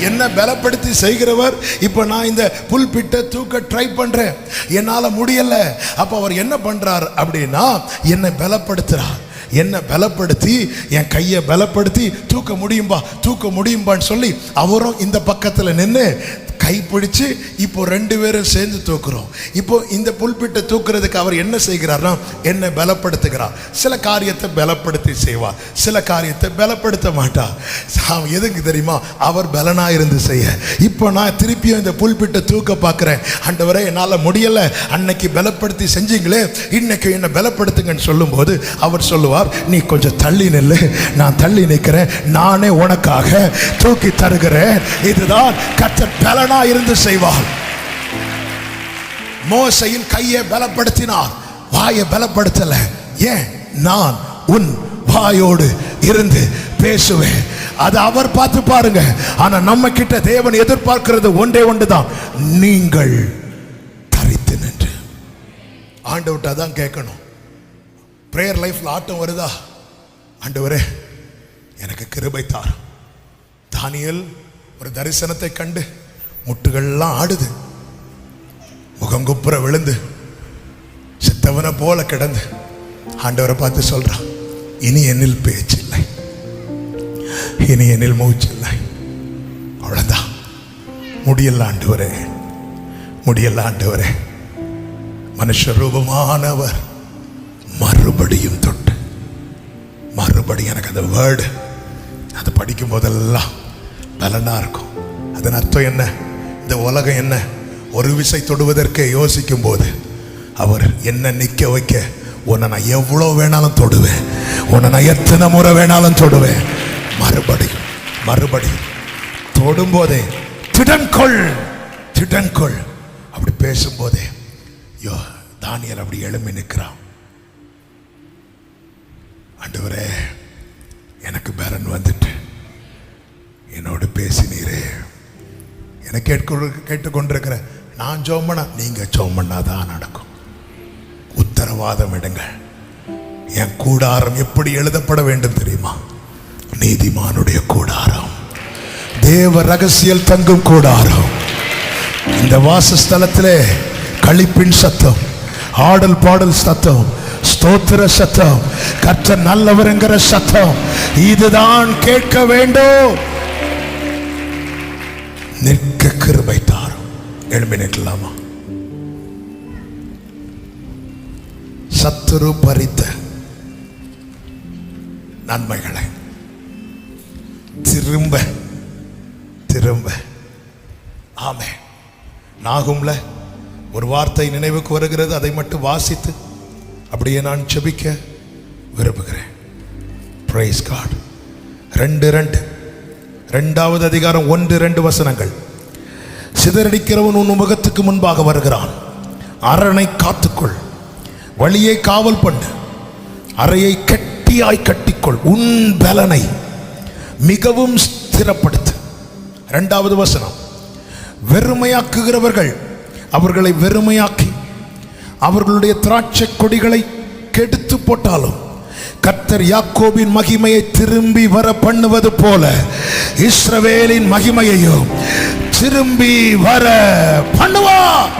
A: என்ன பலப்படுத்தி செய்கிறவர். இப்ப நான் இந்த புல்பிட்ட தூக்க ட்ரை பண்றேன், என்னால முடியல. அப்ப அவர் என்ன பண்றார் அப்படின்னா, என்னை பலப்படுத்துறார். என்ன பலப்படுத்தி, என் கையை பலப்படுத்தி தூக்க முடியும்பான்னு சொல்லி அவரும் இந்த பக்கத்துல நின்று கைப்பிடிச்சு இப்போ 2 பேரும் சேர்ந்து தூக்குறோம். இப்போ இந்த புல்பிட்டை தூக்குறதுக்கு அவர் என்ன செய்கிறார்னா, என்னை பலப்படுத்துகிறார். சில காரியத்தை பலப்படுத்தி செய்வார், சில காரியத்தை பலப்படுத்த மாட்டார். எதுக்கு தெரியுமா? அவர் பலனா இருந்து செய்ய. இப்போ நான் திருப்பியும் இந்த புல்பிட்டை தூக்க பார்க்கிறேன். ஆண்டவரே என்னால் முடியல, அன்னைக்கு பலப்படுத்தி செஞ்சீங்களே, இன்னைக்கு என்னை பலப்படுத்துங்கன்னு சொல்லும்போது அவர் சொல்லுவார், நீ கொஞ்சம் தள்ளி நில்லு, நான் தள்ளி நிற்கிறேன், நானே உனக்காக தூக்கி தருகிறேன். இதுதான் கர்த்தர் பலனா இருந்து செய்வார். மோசையின் கையை பலப்படுத்தினார், வாயை பலப்படுத்தல. ஏன்? நான் உன் வாயோடு இருந்து பேசுவேன். அது அவர் பார்த்து பாருங்க. ஆனா நம்ம கிட்ட தேவன் எதிர்பார்க்கிறது ஒன்றே ஒன்றுதான், நீங்கள் தரித்து நின்று. ஆண்டவர்ட்ட தான் கேட்கணும். பிரேயர் லைஃப்ல ஆட்டம் வருதா? ஆண்டவரே எனக்கு கிருபை தார். தானியேல் ஒரு தரிசனத்தை கண்டு முட்டுகள்லாம் ஆடுது, முகங்குப்புற விழுந்து செத்தவனை போல கிடந்து ஆண்டவரை பார்த்து சொல்றான், இனி என்னில் பேச்சில்லை, இனி என்னில் மூச்சில்லை. அவ்வளவுதான். முடியல ஆண்டவரே, முடியல ஆண்டவரே. மனுஷ ரூபமானவர் மறுபடியும் தொட்டு மறுபடியும், எனக்கு அந்த வேர்டு அதை படிக்கும் போதெல்லாம் பலனா இருக்கும். அதன் அர்த்தம் என்ன? இந்த உலகம் என்ன? ஒரு விசை தொடுவதற்கே யோசிக்கும் போது அவர் என்ன நிக்க வைக்க, உன்னை நான் எவ்வளோ வேணாலும் தொடுவேன், உன்னை நான் எத்தனை முறை வேணாலும் தொடுவேன். மறுபடியும் மறுபடியும் தொடும்போதே திடன்கொள் திடன்கொள். அப்படி பேசும்போதே தானியேல் அப்படி எழும்பி நிற்கிறான். ஆண்டவரே எனக்கு பலன் வந்துட்டு, என்னோடு பேசினீரே, என்னை கேட்டுக்கொண்டிருக்கிற நான் ஜெபம் பண்ண, நீங்க ஜெபம் பண்ணாதான் நடக்கும். உத்தரவாதம் எடுங்கள். என் கூடாரம் எப்படி எழுதப்பட வேண்டும் தெரியுமா? நீதிமானுடைய கூடாரம், தேவ ரகசியல் தங்கும் கூடாரம். இந்த வாசஸ்தலத்திலே களிப்பின் சத்தம், ஆடல் பாடல் சத்தம், ஸ்தோத்திர சத்தம், கர்த்தர் நல்லவர்ங்கிற சத்தம், இதுதான் கேட்க வேண்டும். நிற்க கிருபை தாரும். எழும்பி நிற்கலாமா? சத்துரு பறித்த நன்மைகளை திரும்ப திரும்ப. ஆமே. நாகும்ல ஒரு வார்த்தை நினைவுக்கு வருகிறது, அதை மட்டும் வாசித்து அப்படியே நான் ஜெபிக்க விரும்புகிறேன். Price God. 2:2 அதிகாரம் 1-2 வசனங்கள். சிதறடிக்கிறவன் உன் முகத்துக்கு முன்பாக வருகிறான், அரணை காத்துக்கொள், வழியை காவல் பண்ணு, அறையை கட்டியாய் கட்டிக்கொள், உன் பலனை மிகவும் ஸ்திரப்படுத்து. 2வது வசனம். வெறுமையாக்குகிறவர்கள் அவர்களை வெறுமையாக்கி அவர்களுடைய திராட்சை கொடிகளை கெடுத்து போட்டாலும் கர்த்தர் யாக்கோபின் மகிமையை திரும்பி வர பண்ணுவது போல இஸ்ரவேலின் மகிமையையும் திரும்பி வர பண்ணுவார்.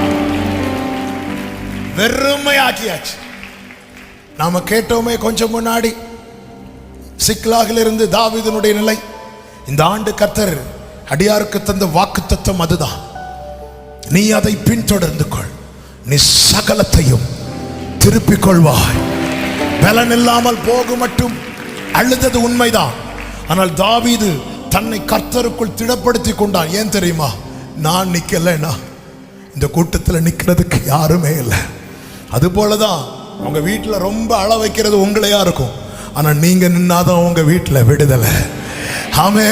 A: வெறுமையாக்கியாச்சு. நாம கேட்டோமே கொஞ்சம் முன்னாடி, சிக்லாகில் இருந்து தாவீதினுடைய நிலை. இந்த ஆண்டு கர்த்தர் அடியாருக்கு தந்த வாக்குத்தத்தம் அதுதான். நீ அதை பின்தொடர்ந்து கொள், நீ சகலத்தையும் திருப்பிக் கொள்வாய். பலன் இல்லாமல் போக மட்டும் அழுதது உண்மைதான். ஆனால் தாவீது தன்னை கர்த்தருக்குள் திடப்படுத்தி கொண்டான். ஏன் தெரியுமா? நான் நிக்கலைன்னா இந்த கூட்டத்தில் நிக்கிறதுக்கு யாருமே இல்லை. அது போலதான் உங்க வீட்டில் ரொம்ப அழ வைக்கிறது உங்களையா இருக்கும், ஆனா நீங்க நின்னாதான் உங்க வீட்டில் விடுதலை. ஆமே.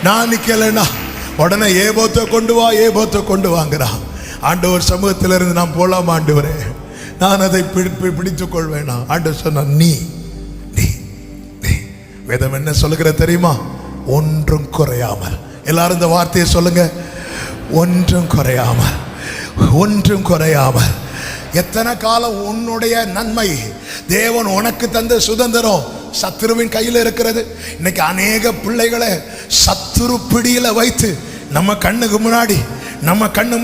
A: நான் நிக்கலைன்னா உடனே ஏபோத்தை கொண்டு வா, ஏபோத்தை கொண்டு வாங்குறான். ஆண்டவர் சமூகத்திலிருந்து நான் போலாம் ஆண்டவரே, நான் அதை பிடித்துக் கொள்வேனா? ஆண்டவர் சொன்ன நீ நீ நீ. வேதம் என்ன சொல்லுகிற தெரியுமா? ஒன்றும் குறையாமல். எல்லாரும் இந்த வார்த்தையை சொல்லுங்க, ஒன்றும் குறையாமல், ஒன்றும் குறையாமல். எத்தனை காலம் உன்னுடைய நன்மை, தேவன் உனக்கு தந்த சுதந்திரம் சத்துருவின் கையில் இருக்கிறது. இன்னைக்கு அநேக பிள்ளைகளை சத்துரு பிடியில வைத்து நம்ம கண்ணுக்கு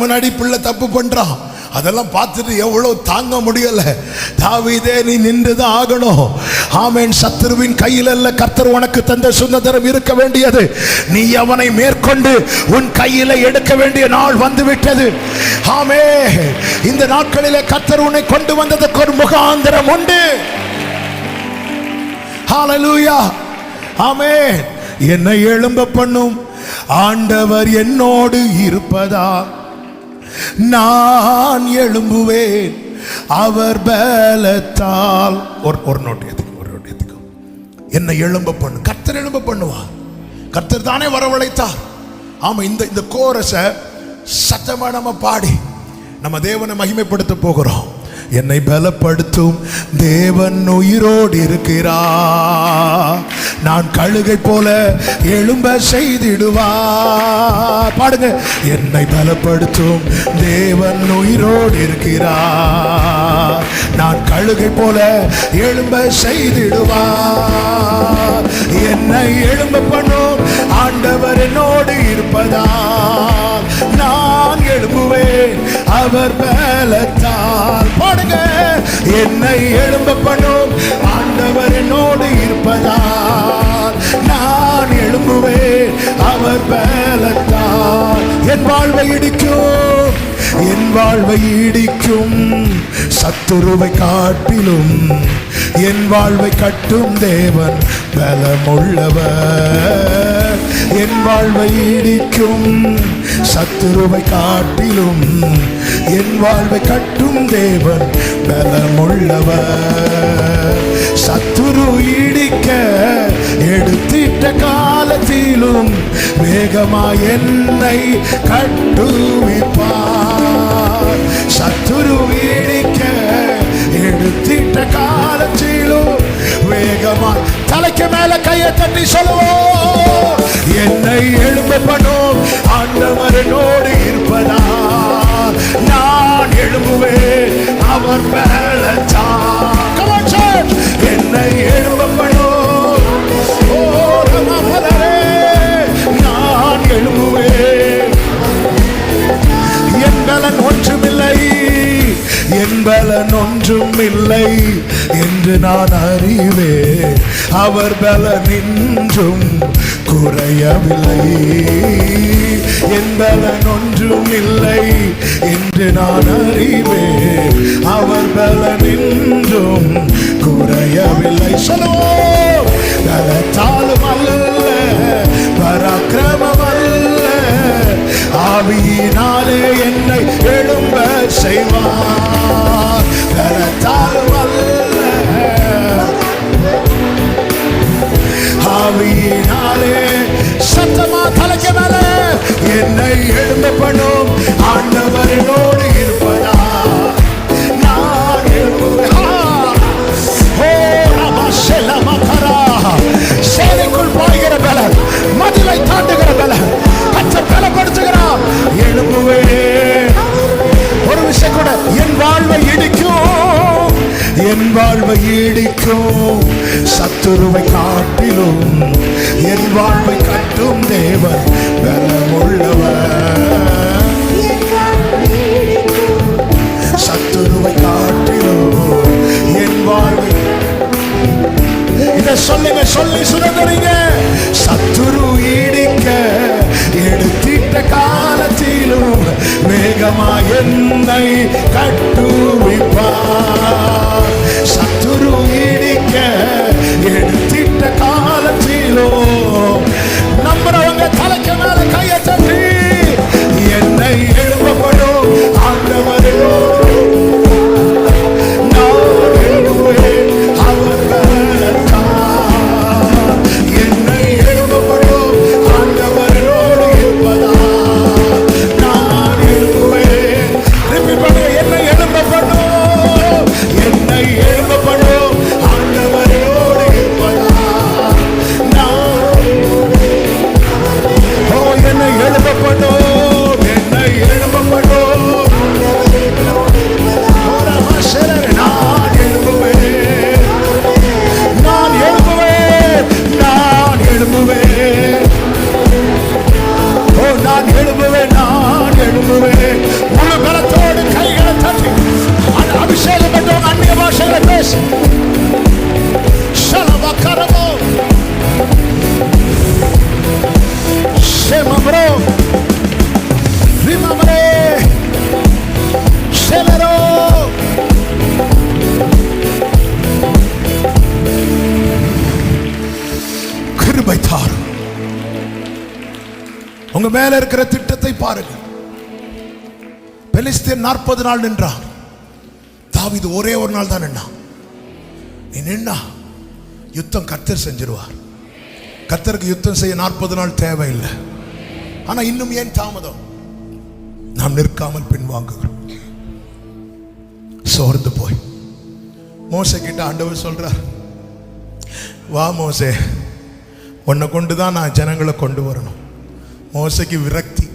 A: முன்னாடி பிள்ளை தப்பு பண்றான். அதெல்லாம் பார்த்துட்டு எவ்வளவு தாங்க முடியல. தாவீதே, நீ நின்றுதான் ஆகணும். ஆமென். சத்துருவின் கையில் அல்ல கர்த்தர் உனக்கு தந்த சுதந்திரம் இருக்க வேண்டியது. நீ அவனை மேற்கொண்டு உன் கையில எடுக்க வேண்டிய நாள் வந்து விட்டது. ஆமே. இந்த நாட்களிலே கர்த்தர் உன்னை கொண்டு வந்ததுக்கு ஒரு முகாந்திரம் உண்டு. ஹல்லேலூயா. ஆமென். என்னை எழும்ப பண்ணும் ஆண்டவர் என்னோடு இருப்பதா, நான் எழும்புவேன் அவர் பலத்தால். ஒரு நோட்டு ஏத்துக்கோ. என்னை எழும்ப பண்ணு. கர்த்தர் எழும்ப பண்ணுவார். கர்த்தர் தானே வரவழைத்தார். ஆமா. இந்த கோரஸை சத்தமா நம்ம பாடி நம்ம தேவனை மகிமைப்படுத்த போகிறோம். என்னை பலப்படுத்தும் தேவன் உயிரோடு இருக்கிறார், நான் கழுகை போல எழும்ப செய்திடுவார். பாடுங்க. என்னை பலப்படுத்தும் தேவன் உயிரோடு இருக்கிறார், நான் கழுகை போல எழும்ப செய்திடுவார். என்னை எழும்ப பண்ணும் ஆண்டவர் என்னோடு இருப்பதால் நான் எழும்புவேன் அவர் பலத்தால். பாடுங்க. என்னை எழும்ப பண்ணும் ஆண்டவர் என்னோடு இருப்பதால் நான் எழும்புவேன் அவர் பலத்தால். என் வாழ்வை இடிக்கும், என் வாழ்வை இடிக்கும் சத்துருவை காட்டிலும் என் வாழ்வை கட்டும் தேவன் பலமுள்ளவர். என் வாழ்வை இடிக்கும் சத்துருவை காட்டிலும் என் வாழ்வை கட்டும் தேவன் பலமுள்ளவர். சத்துரு இடிக்க எடுத்திட்ட காலத்திலும் வேகமாய் என்னை கட்டுவிப்பார். சத்துரு இடிக்க எடுத்திட்ட காலத்திலும் வேகமாய். தலைக்கு மேல கையை தட்டி சொல்லுவோம். என்னை எழும்ப பண்ணும் ஆண்டவர் என்னோடு இருப்பதா, நான் எழும்புவேன் அவர் பலத்தால். என்னை எழும்ப பண்ணும் நான் எழும்புவேன். என் பலன் ஒன்றுமில்லை, என் பலன் ஒன்றுமில்லை என்று நான் அறிவேன், அவர் பலன் இன்றும் குறையவில்லை. என் பலன் ஒன்றுமில்லை என்று நான் அறிவேன், அவர் பலனின்றும் குறையவில்லை. சொல்லுவோம், பலத்தாலும் அல்ல, பராக்கிரமம் அல்ல, ஆவியினாலே என்னை எழும்ப செய்வார். பலத்தாலும் அல்ல, ஆவியினாலே. சத்தமா தலைக்கு மேல என்னை எழும்ப பண்ணும் ஆண்டவரோடு இருப்பதா நான் சேலைக்குள் பாய்கிற பலன், மதிலை தாண்டுகிற பலன், கற்ற பலப்படுத்துகிறார். எழும்புவேன். ஒரு விஷயம் கூட, என் வாழ்வை இடிக்கும், என் வாழ்வை இடிக்கும் சத்துருவை காட்டிலும் என் வாழ்வை கட்டும் தேவன் பலமுள்ளவர். சத்துருவை காட்டிலும் என் வாழ்வை, இதை சொல்லுங்க, சொல்லி சுதந்திரிங்க. சத்துரு இடிக்க எடுத்திட்ட காலத்திலும் வேகமா என்னை கட்டுவிப்பார். சத்துரு இடிக்க எடுத்திட்ட காலத்திலும் நம்புறவங்க தலைக்கு மேல கையை தட்டி என்னை எழுப்பப்படும் ஆண்டவரோ நான் எழுவேன். அவர் என்னை எழுப்பப்படும் ஆண்டவரோடு இருப்பதா நான் எழுவேன். என்னை எழுப்பப்படும், என்னை எழுப்பப்படும் ஆண்டவரோடு இருப்பதா நான். ஓ, என்னை எழுப்பப்படும், என்னை எழுப்பப்படும். நான் எழுப்புவேன், நான் எழுப்புவேன், நான் எழுப்புவேன். ஓ, நான் எழுப்புவேன், நான் எழுப்புவேன். முழு பலத்தோடு கைகளை தட்டி அபிஷேகம் பெற்றவங்க அந்நிய பாஷைகளை பேசு. ஷலபக்கரமோ ஷெமம்ரோ ரிமம்ரே ஷெலரோ. கிருபை தாரும். உங்க மேல இருக்கிற திட்டத்தை பாருங்க. பெலிஸ்தீன் 40 நாள் நின்றார். தாவீது ஒரே ஒரு நாள் தான் நின்னா. நீ நின்னா யுத்தம் கர்த்தர் செஞ்சிருவார். கர்த்தருக்கு யுத்தம் செய்ய 40 நாள் தேவையில்லை. ஆனா இன்னும் ஏன் தாமதம்? நாம் நிற்காமல் பின்வாங்குகிறோம். சோர்ந்து போய் மோசே கிட்ட ஆண்டவர் சொல்றார், வா மோசே, உன்னை கொண்டுதான் நான் ஜனங்களை கொண்டு வரணும். மோசைக்கு விரக்தி.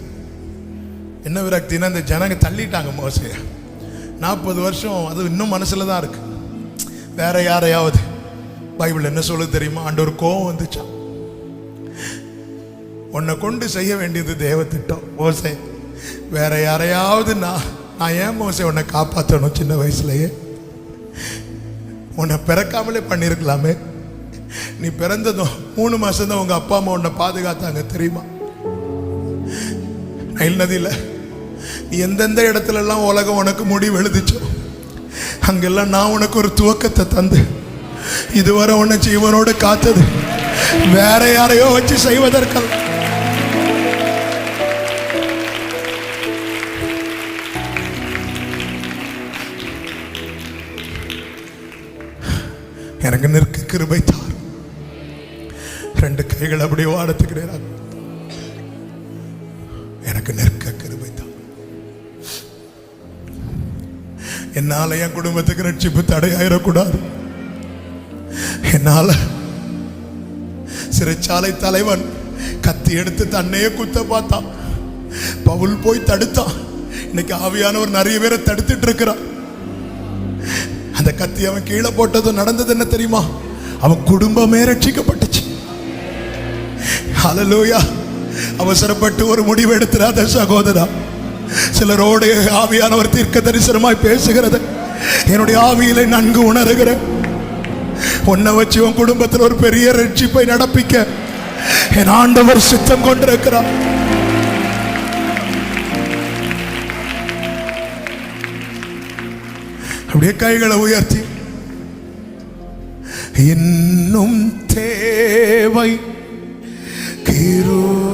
A: என்ன விரக்தினா, இந்த ஜனங்க தள்ளிட்டாங்க மோசைய 40 வருஷம். அது இன்னும் மனசுல தான் இருக்கு. வேற யாரையாவது, பைபிள் என்ன சொல்லுது தெரியுமா? ஆண்டவர் கோவம் வந்துச்சா, உன்னை கொண்டு செய்ய வேண்டியது தேவ திட்டம். மோசே, வேற யாரையாவது நான் ஏன் மோசே உன்னை காப்பாற்றணும்? சின்ன வயசுலயே உன்னை பிறக்காமலே பண்ணிருக்கலாமே. நீ பிறந்ததும் 3 மாசம் தான் உங்க அப்பா அம்மா உன்னை பாதுகாத்தாங்க தெரியுமா? நைல் நதியில நீ எந்தெந்த இடத்துல எல்லாம் உலகம் உனக்கு முடிவு எழுதிச்சோ அங்கெல்லாம் நான் உனக்கு ஒரு துவக்கத்தை தந்து இதுவரை உன்னை ஜீவனோடு காத்தது வேற யாரையோ வச்சு செய்வதற்கல்ல. எனக்கு நிற்க கிருபை தார். 2 கைகள் அப்படியே வாடத்துக்கிறேன். எனக்கு நிற்க கிருபை தார். என்னால என் குடும்பத்துக்கு ரட்சிப்பு தடையாயிடக்கூடாது. என்னால சிறைச்சாலை தலைவன் கத்தி எடுத்து தன்னையே குத்த பார்த்தான். பவுல் போய் தடுத்தான். இன்னைக்கு ஆவியானவர் நிறைய பேரை தடுத்துட்டு இருக்கிறான். அந்த கத்தி அவன் கீழே போட்டதும் நடந்தது என்ன தெரியுமா? அவன் குடும்பமே ரட்சிக்கப்பட்டுச்சு. ஹல்லேலூயா. அவசரப்பட்டு ஒரு முடிவு எடுத்துறாத சகோதரா. சிலரோடு ஆவியானவர் தீர்க்க தரிசனமாய் பேசுகிறது. என்னுடைய ஆவியிலே நன்கு உணர்கிற உன்னை வச்சு உன் குடும்பத்தில் ஒரு பெரிய ரட்சிப்பை நடப்பிக்க என் ஆண்டவர் சித்தம் கொண்டிருக்கிறார். அப்படியே கைகளை உயர்த்தி, இன்னும் தேவை கிருபை.